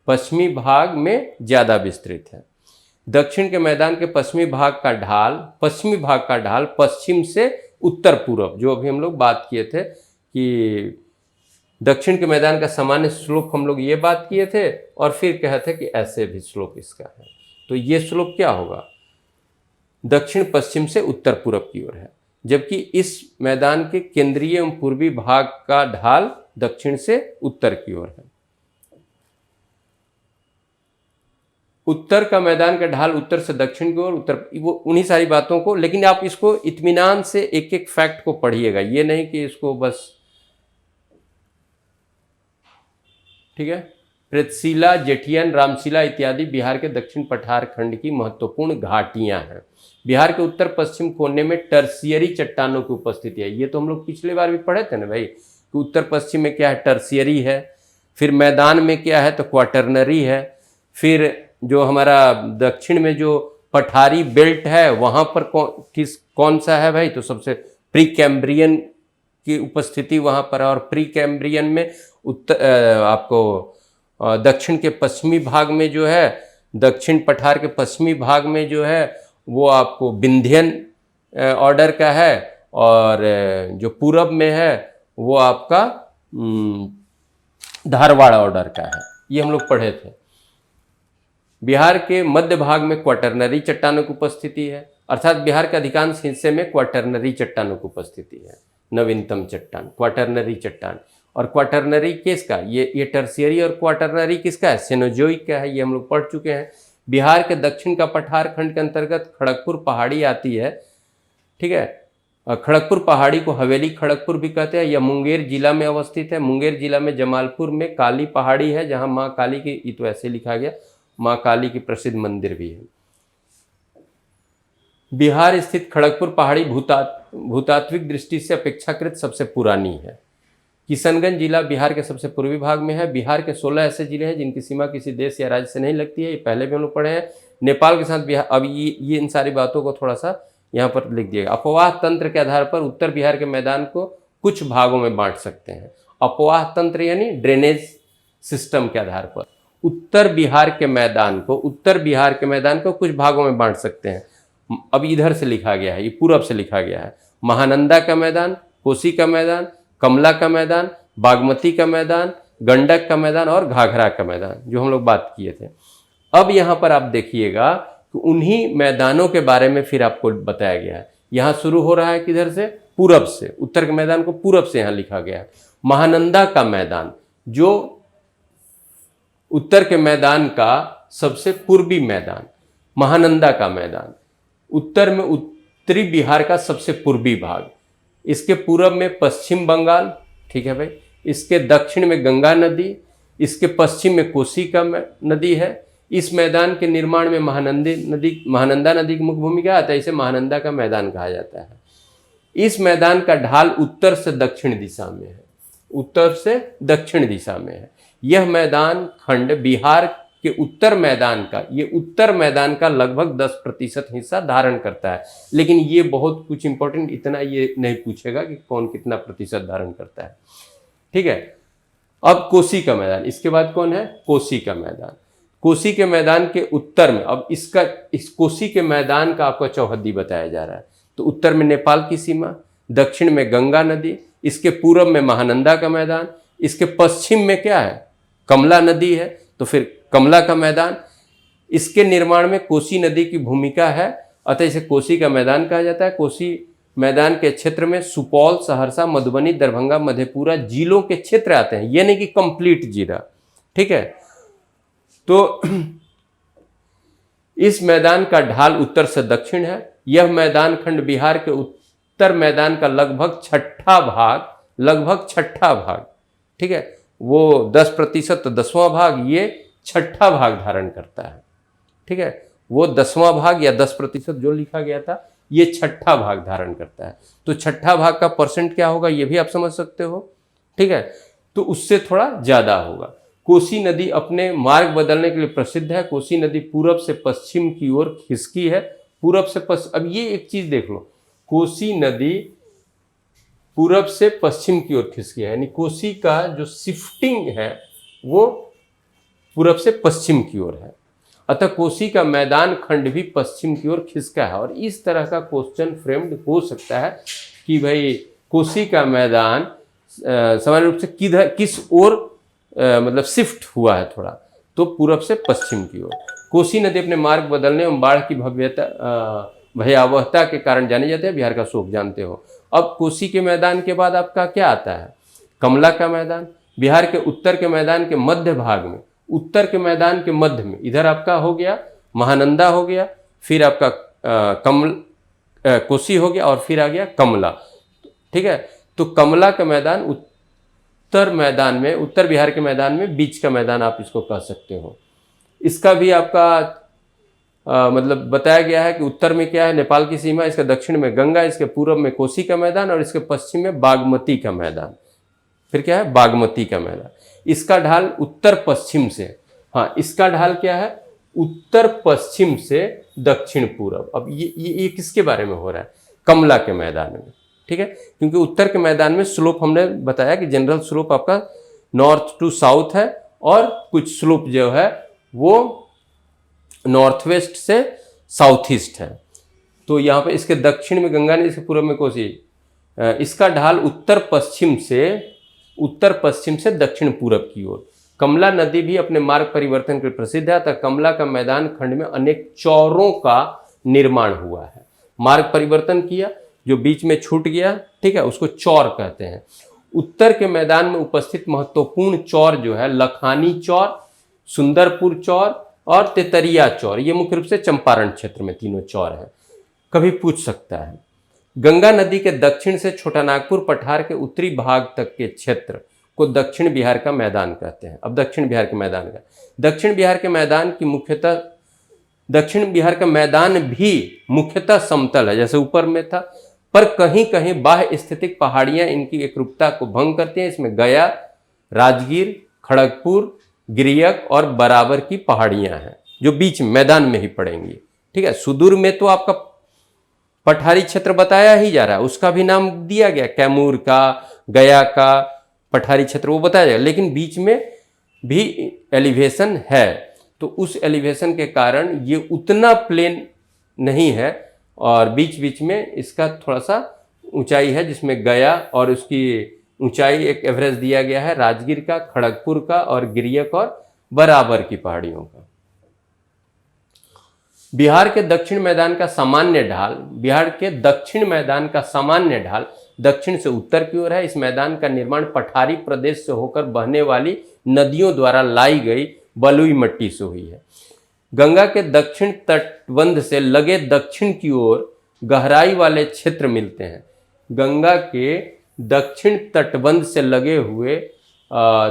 पश्चिमी भाग में ज़्यादा विस्तृत है। दक्षिण के मैदान के पश्चिमी भाग का ढाल पश्चिम से उत्तर पूर्व, जो अभी हम लोग बात किए थे कि दक्षिण के मैदान का सामान्य स्लोप हम लोग ये बात किए थे, और फिर कहे थे कि ऐसे भी स्लोप इसका है, तो ये स्लोप क्या होगा, दक्षिण पश्चिम से उत्तर पूर्व की ओर है, जबकि इस मैदान के केंद्रीय एवं पूर्वी भाग का ढाल दक्षिण से उत्तर की ओर है। उत्तर का मैदान का ढाल उत्तर से दक्षिण की ओर, उत्तर, वो उन्हीं सारी बातों को, लेकिन आप इसको इत्मीनान से एक एक फैक्ट को पढ़िएगा, ये नहीं कि इसको बस, ठीक है। प्रेतशिला, जेठियन, रामशिला इत्यादि बिहार के दक्षिण पठार खंड की महत्वपूर्ण घाटियां हैं। बिहार के उत्तर पश्चिम कोने में टर्शियरी चट्टानों की उपस्थिति है। ये तो हम लोग पिछले बार भी पढ़े थे ना भाई, कि उत्तर पश्चिम में क्या है, टर्शियरी है, फिर मैदान में क्या है तो क्वाटरनरी है, फिर जो हमारा दक्षिण में जो पठारी बेल्ट है वहाँ पर कौन सा है भाई, तो सबसे प्री कैम्ब्रियन की उपस्थिति वहाँ पर है, और प्री कैम्ब्रियन में आपको दक्षिण के पश्चिमी भाग में जो है, दक्षिण पठार के पश्चिमी भाग में जो है वो आपको विंध्यन ऑर्डर का है, और जो पूरब में है वो आपका धारवाड़ ऑर्डर का है। ये हम लोग पढ़े थे। बिहार के मध्य भाग में क्वाटरनरी चट्टानों की उपस्थिति है, अर्थात बिहार के अधिकांश हिस्से में क्वाटरनरी चट्टानों की उपस्थिति है। नवीनतम चट्टान क्वाटरनरी चट्टान, और क्वाटरनरी किसका, ये टर्शियरी, और क्वाटरनरी किसका है, सेनोजोइक का है, ये हम लोग पढ़ चुके हैं। बिहार के दक्षिण का पठार खंड के अंतर्गत खड़गपुर पहाड़ी आती है, ठीक है। खड़गपुर पहाड़ी को हवेली खड़गपुर भी कहते हैं, यह मुंगेर जिला में अवस्थित है। मुंगेर जिला में जमालपुर में काली पहाड़ी है, जहाँ माँ काली की, ये तो ऐसे लिखा गया, माँ काली की प्रसिद्ध मंदिर भी है। बिहार स्थित खड़गपुर पहाड़ी भूतात्विक दृष्टि से अपेक्षाकृत सबसे पुरानी है। किशनगंज जिला बिहार के सबसे पूर्वी भाग में है। बिहार के 16 ऐसे जिले हैं जिनकी सीमा किसी देश या राज्य से नहीं लगती है, ये पहले भी हम लोग पढ़े हैं। नेपाल के साथ बिहार, अब ये इन सारी बातों को थोड़ा सा यहाँ पर लिख दिएगा। अपवाह तंत्र के आधार पर उत्तर बिहार के मैदान को कुछ भागों में बांट सकते हैं। अपवाह तंत्र यानी ड्रेनेज सिस्टम के आधार पर उत्तर बिहार के मैदान को कुछ भागों में बांट सकते हैं। अब इधर से लिखा गया है, ये पूरब से लिखा गया है। महानंदा का मैदान, कोसी का मैदान, कमला का मैदान, बागमती का मैदान, गंडक का मैदान और घाघरा का मैदान, जो हम लोग बात किए थे। अब यहाँ पर आप देखिएगा कि उन्हीं मैदानों के बारे में फिर आपको बताया गया है। यहाँ शुरू हो रहा है किधर से? पूरब से। उत्तर के मैदान को पूरब से यहाँ लिखा गया है। महानंदा का मैदान जो उत्तर के मैदान का सबसे पूर्वी मैदान, महानंदा का मैदान उत्तर में उत्तरी बिहार का सबसे पूर्वी भाग, इसके पूरब में पश्चिम बंगाल, ठीक है भाई, इसके दक्षिण में गंगा नदी, इसके पश्चिम में कोसी का नदी है। इस मैदान के निर्माण में महानंदा नदी की मुख्य भूमिका आता है, इसे महानंदा का मैदान कहा जाता है। इस मैदान का ढाल उत्तर से दक्षिण दिशा में है, उत्तर से दक्षिण दिशा में है। यह मैदान खंड बिहार के उत्तर मैदान का लगभग 10% हिस्सा धारण करता है। लेकिन ये बहुत कुछ इंपॉर्टेंट, इतना ये नहीं पूछेगा कि कौन कितना प्रतिशत धारण करता है, ठीक है। अब कोसी का मैदान, इसके बाद कौन है? कोसी का मैदान। कोसी के मैदान के उत्तर में, अब इस कोसी के मैदान का आपको चौहद्दी बताया जा रहा है। तो उत्तर में नेपाल की सीमा, दक्षिण में गंगा नदी, इसके पूरब में महानंदा का मैदान, इसके पश्चिम में क्या है? कमला नदी है, तो फिर कमला का मैदान। इसके निर्माण में कोसी नदी की भूमिका है, अतः इसे कोसी का मैदान कहा जाता है। कोसी मैदान के क्षेत्र में सुपौल, सहरसा, मधुबनी, दरभंगा, मधेपुरा जिलों के क्षेत्र आते हैं, ये नहीं कि कंप्लीट जिला, ठीक है। तो इस मैदान का ढाल उत्तर से दक्षिण है। यह मैदान खंड बिहार के उत्तर मैदान का लगभग छठा भाग, ठीक है। वो 10% तो 10वां भाग, ये छठा भाग धारण करता है, ठीक है। वो 10वां भाग या 10% जो लिखा गया था, ये छठा भाग धारण करता है। तो छठा भाग का परसेंट क्या होगा ये भी आप समझ सकते हो, ठीक है। तो उससे थोड़ा ज्यादा होगा। कोसी नदी अपने मार्ग बदलने के लिए प्रसिद्ध है। कोसी नदी पूरब से पश्चिम की ओर खिसकी है, पूरब से पश्चिम। अब ये एक चीज देख लो, कोसी नदी पूरब से पश्चिम की ओर खिसकी है, यानी कोसी का जो शिफ्टिंग है वो पूरब से पश्चिम की ओर है। अतः कोसी का मैदान खंड भी पश्चिम की ओर खिसका है। और इस तरह का क्वेश्चन फ्रेम्ड हो सकता है कि भाई कोसी का मैदान सामान्य रूप से किस ओर मतलब शिफ्ट हुआ है थोड़ा, तो पूरब से पश्चिम की ओर। कोसी नदी अपने मार्ग बदलने एवं बाढ़ की भयावहता के कारण जाने जाते हैं। बिहार का शोक जानते हो। अब कोसी के मैदान के बाद आपका क्या आता है? कमला का मैदान। बिहार के उत्तर के मैदान के मध्य भाग में, उत्तर के मैदान के मध्य में इधर आपका हो गया महानंदा हो गया, फिर आपका कोसी हो गया और फिर आ गया कमला, ठीक है। तो कमला का मैदान उत्तर बिहार के मैदान में बीच का मैदान आप इसको कह सकते हो। इसका भी आपका मतलब बताया गया है कि उत्तर में क्या है? नेपाल की सीमा, इसके दक्षिण में गंगा, इसके पूर्व में कोसी का मैदान और इसके पश्चिम में बागमती का मैदान। फिर क्या है? बागमती का मैदान। इसका ढाल उत्तर पश्चिम से, हाँ इसका ढाल क्या है? उत्तर पश्चिम से दक्षिण पूर्व। अब ये किसके बारे में हो रहा है? कमला के मैदान में, ठीक है। क्योंकि उत्तर के मैदान में स्लोप हमने बताया कि जनरल स्लोप आपका नॉर्थ टू साउथ है और कुछ स्लोप जो है वो नॉर्थ वेस्ट से साउथ ईस्ट है। तो यहाँ पे इसके दक्षिण में गंगा नदी, इसके पूर्व में कोसी। इसका ढाल उत्तर पश्चिम से दक्षिण पूरब की ओर। कमला नदी भी अपने मार्ग परिवर्तन के लिए प्रसिद्ध है। तथा कमला का मैदान खंड में अनेक चौरों का निर्माण हुआ है। मार्ग परिवर्तन किया, जो बीच में छूट गया, ठीक है, उसको चौर कहते हैं। उत्तर के मैदान में उपस्थित महत्वपूर्ण चौर जो है लखानी चौर, सुंदरपुर चौर और तेतरिया चौर, ये मुख्य रूप से चंपारण क्षेत्र में तीनों चौर हैं। कभी पूछ सकता है। गंगा नदी के दक्षिण से छोटानागपुर पठार के उत्तरी भाग तक के क्षेत्र को दक्षिण बिहार का मैदान कहते हैं। अब दक्षिण बिहार के मैदान की मुख्यतः दक्षिण बिहार का मैदान भी मुख्यतः समतल है जैसे ऊपर में था, पर कहीं कहीं बाह्य स्थितिक पहाड़ियां इनकी एकरूपता को भंग करती हैं। इसमें गया, राजगीर, खड़गपुर, गिरियक और बराबर की पहाड़ियां हैं जो बीच मैदान में ही पड़ेंगी। ठीक है, सुदूर में तो आपका पठारी क्षेत्र बताया ही जा रहा है, उसका भी नाम दिया गया, कैमूर का, गया का पठारी क्षेत्र वो बताया जाएगा, लेकिन बीच में भी एलिवेशन है। तो उस एलिवेशन के कारण ये उतना प्लेन नहीं है और बीच बीच में इसका थोड़ा सा ऊंचाई है, जिसमें गया और उसकी ऊंचाई एक एवरेज दिया गया है राजगीर का, खड़गपुर का और गिरियक और बराबर की पहाड़ियों का। बिहार के दक्षिण मैदान का सामान्य ढाल, बिहार के दक्षिण मैदान का सामान्य ढाल दक्षिण से उत्तर की ओर है। इस मैदान का निर्माण पठारी प्रदेश से होकर बहने वाली नदियों द्वारा लाई गई बलुई मिट्टी से हुई है। गंगा के दक्षिण तटबंध से लगे दक्षिण की ओर गहराई वाले क्षेत्र मिलते हैं। गंगा के दक्षिण तटबंध से लगे हुए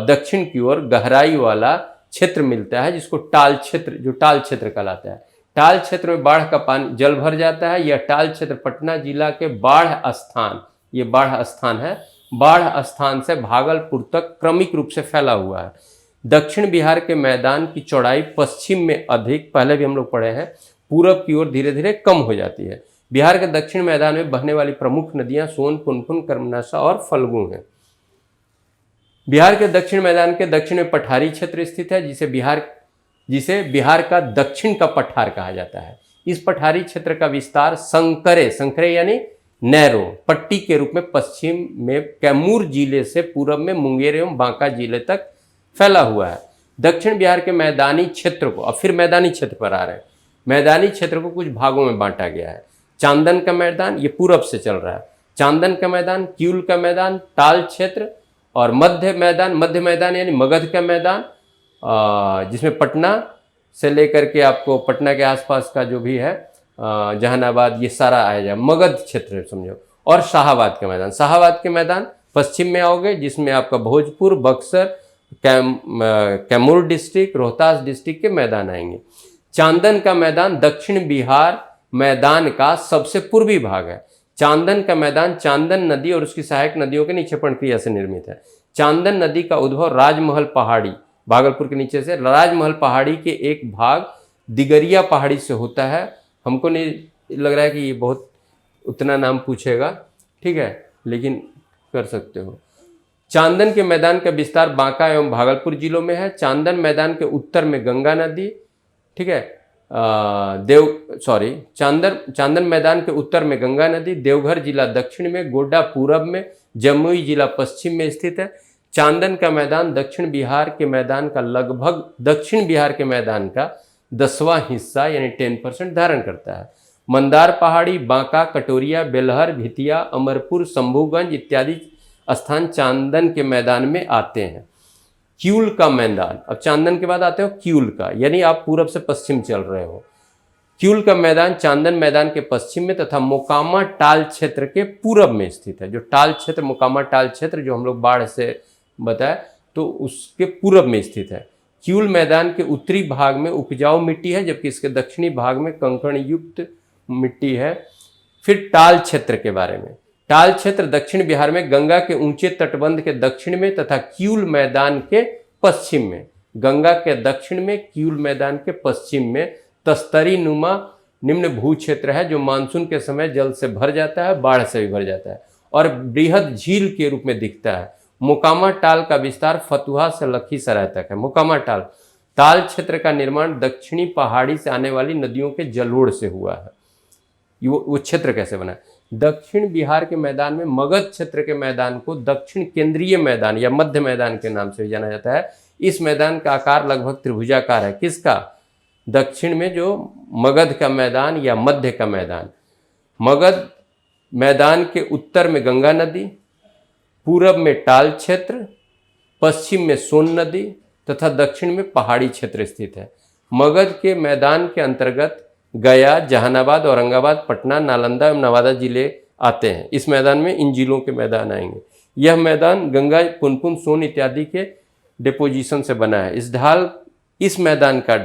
दक्षिण की ओर गहराई वाला क्षेत्र मिलता है, जिसको टाल क्षेत्र, जो टाल क्षेत्र कहलाता है। टाल क्षेत्र में बाढ़ का पानी जल भर जाता है। यह टाल क्षेत्र पटना जिला के बाढ़ स्थान, ये बाढ़ स्थान है, बाढ़ स्थान से भागलपुर तक क्रमिक रूप से फैला हुआ है। दक्षिण बिहार के मैदान की चौड़ाई पश्चिम में अधिक, पहले भी हम लोग पढ़े हैं, पूरब की ओर धीरे धीरे कम हो जाती है। बिहार के दक्षिण मैदान में बहने वाली प्रमुख नदियां सोन, पुनपुन, कर्मनाशा और फल्गु हैं। बिहार के दक्षिण मैदान के दक्षिण में पठारी क्षेत्र स्थित है, जिसे बिहार का दक्षिण का पठार कहा जाता है। इस पठारी क्षेत्र का विस्तार संकरे यानी नैरो पट्टी के रूप में पश्चिम में कैमूर जिले से पूरब में मुंगेर एवं बांका जिले तक फैला हुआ है। दक्षिण बिहार के मैदानी क्षेत्र को, अब फिर मैदानी क्षेत्र पर आ रहे हैं, मैदानी क्षेत्र को कुछ भागों में बांटा गया है। चांदन का मैदान, ये पूरब से चल रहा है, चांदन का मैदान, क्यूल का मैदान, टाल क्षेत्र और मध्य मैदान यानी मगध का मैदान, जिसमें पटना से लेकर के आपको पटना के आसपास का जो भी है जहानाबाद, ये सारा आया जाए, मगध क्षेत्र समझो। और शाहाबाद के मैदान पश्चिम में आओगे, जिसमें आपका भोजपुर, बक्सर, कैमूर डिस्ट्रिक्ट, रोहतास डिस्ट्रिक्ट के मैदान आएंगे। चांदन का मैदान दक्षिण बिहार मैदान का सबसे पूर्वी भाग है। चांदन का मैदान चांदन नदी और उसकी सहायक नदियों के निक्षेपण क्रिया से निर्मित है। चांदन नदी का उद्भव राजमहल पहाड़ी, भागलपुर के नीचे से, राजमहल पहाड़ी के एक भाग दिगरिया पहाड़ी से होता है। हमको नहीं लग रहा है कि ये बहुत उतना नाम पूछेगा, ठीक है, लेकिन कर सकते हो। चांदन के मैदान का विस्तार बांका एवं भागलपुर जिलों में है। चांदन मैदान के उत्तर में गंगा नदी, ठीक है, चांदन मैदान के उत्तर में गंगा नदी, देवघर जिला दक्षिण में, गोड्डा पूरब में, जमुई जिला पश्चिम में स्थित है। चांदन का मैदान दक्षिण बिहार के मैदान का लगभग 10वां हिस्सा यानी 10% धारण करता है। मंदार पहाड़ी, बांका, कटोरिया, बेलहर, भितिया, अमरपुर, शंभूगंज इत्यादि स्थान चांदन के मैदान में आते हैं। क्यूल का मैदान, अब चांदन के बाद आते हो क्यूल का, यानी आप पूरब से पश्चिम चल रहे हो। क्यूल का मैदान चांदन मैदान के पश्चिम में तथा मोकामा टाल क्षेत्र के पूरब में स्थित है। जो टाल क्षेत्र, मोकामा टाल क्षेत्र जो हम लोग बाढ़ से बताया, तो उसके पूरब में स्थित है। क्यूल मैदान के उत्तरी भाग में उपजाऊ मिट्टी है, जबकि इसके दक्षिणी भाग में कंकड़ युक्त मिट्टी है। फिर टाल क्षेत्र के बारे में, टाल क्षेत्र दक्षिण बिहार में गंगा के ऊंचे तटबंध के दक्षिण में तथा क्यूल मैदान के पश्चिम में, गंगा के दक्षिण में, क्यूल मैदान के पश्चिम में तस्तरी नुमा निम्न भू क्षेत्र है, जो मानसून के समय जल से भर जाता है, बाढ़ से भी भर जाता है और बृहद झील के रूप में दिखता है। मोकामा टाल का विस्तार फतुहा से लखीसराय तक है। मोकामा टाल ताल क्षेत्र का निर्माण दक्षिणी पहाड़ी से आने वाली नदियों के जलोढ़ से हुआ है। वो क्षेत्र कैसे बना? दक्षिण बिहार के मैदान में मगध क्षेत्र के मैदान को दक्षिण केंद्रीय मैदान या मध्य मैदान के नाम से भी जाना जाता है। इस मैदान का आकार लगभग त्रिभुजाकार है। किसका? दक्षिण में जो मगध का मैदान या मध्य का मैदान। मगध मैदान के उत्तर में गंगा नदी, पूरब में टाल क्षेत्र, पश्चिम में सोन नदी तथा दक्षिण में पहाड़ी क्षेत्र स्थित है। मगध के मैदान के अंतर्गत गया, जहानाबाद, औरंगाबाद, पटना, नालंदा एवं नवादा जिले आते हैं। इस मैदान में इन जिलों के मैदान आएंगे। यह मैदान गंगा, पुनपुन, सोन इत्यादि के डिपोजिशन से बना है। इस मैदान का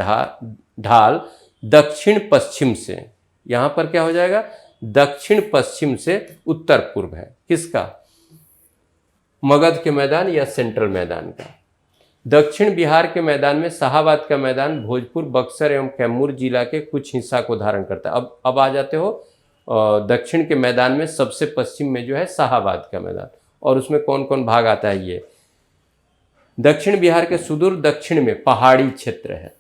ढाल दक्षिण पश्चिम से, यहाँ पर क्या हो जाएगा, दक्षिण पश्चिम से उत्तर पूर्व है। किसका? मगध के मैदान या सेंट्रल मैदान का। दक्षिण बिहार के मैदान में शाहाबाद का मैदान भोजपुर, बक्सर एवं कैमूर जिला के कुछ हिस्सा को धारण करता है। अब आ जाते हो दक्षिण के मैदान में सबसे पश्चिम में जो है शाहाबाद का मैदान, और उसमें कौन कौन भाग आता है ये। दक्षिण बिहार के सुदूर दक्षिण में पहाड़ी क्षेत्र है,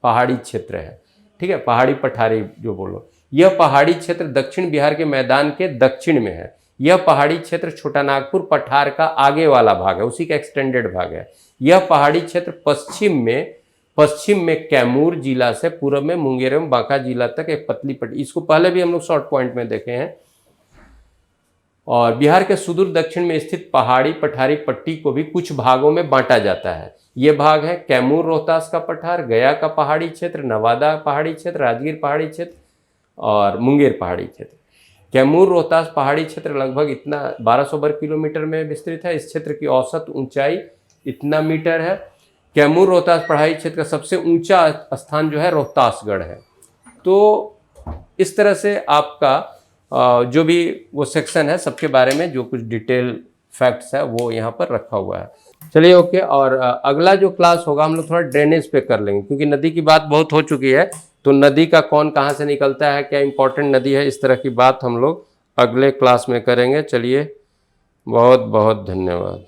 पहाड़ी क्षेत्र है, ठीक है, पहाड़ी पठारी जो बोलो, यह पहाड़ी क्षेत्र दक्षिण बिहार के मैदान के दक्षिण में है। यह पहाड़ी क्षेत्र छोटा नागपुर पठार का आगे वाला भाग है, उसी का एक्सटेंडेड भाग है। यह पहाड़ी क्षेत्र पश्चिम में कैमूर जिला से पूर्व में मुंगेर एवं बांका जिला तक एक पतली पट्टी, इसको पहले भी हम लोग शॉर्ट पॉइंट में देखे हैं। और बिहार के सुदूर दक्षिण में स्थित पहाड़ी पठारी पट्टी को भी कुछ भागों में बांटा जाता है। ये भाग है कैमूर रोहतास का पठार, गया का पहाड़ी क्षेत्र, नवादा पहाड़ी क्षेत्र, राजगीर पहाड़ी क्षेत्र और मुंगेर पहाड़ी क्षेत्र। कैमूर रोहतास पहाड़ी क्षेत्र लगभग इतना 1200 वर्ग किलोमीटर में विस्तृत है। इस क्षेत्र की औसत ऊंचाई इतना मीटर है। कैमूर रोहतास पहाड़ी क्षेत्र का सबसे ऊंचा स्थान जो है रोहतासगढ़ है। तो इस तरह से आपका जो भी वो सेक्शन है सबके बारे में जो कुछ डिटेल फैक्ट्स है वो यहाँ पर रखा हुआ है। चलिए ओके। और अगला जो क्लास होगा हम लोग थोड़ा ड्रेनेज पे कर लेंगे, क्योंकि नदी की बात बहुत हो चुकी है। तो नदी का कौन कहाँ से निकलता है, क्या इंपॉर्टेंट नदी है, इस तरह की बात हम लोग अगले क्लास में करेंगे। चलिए, बहुत बहुत धन्यवाद।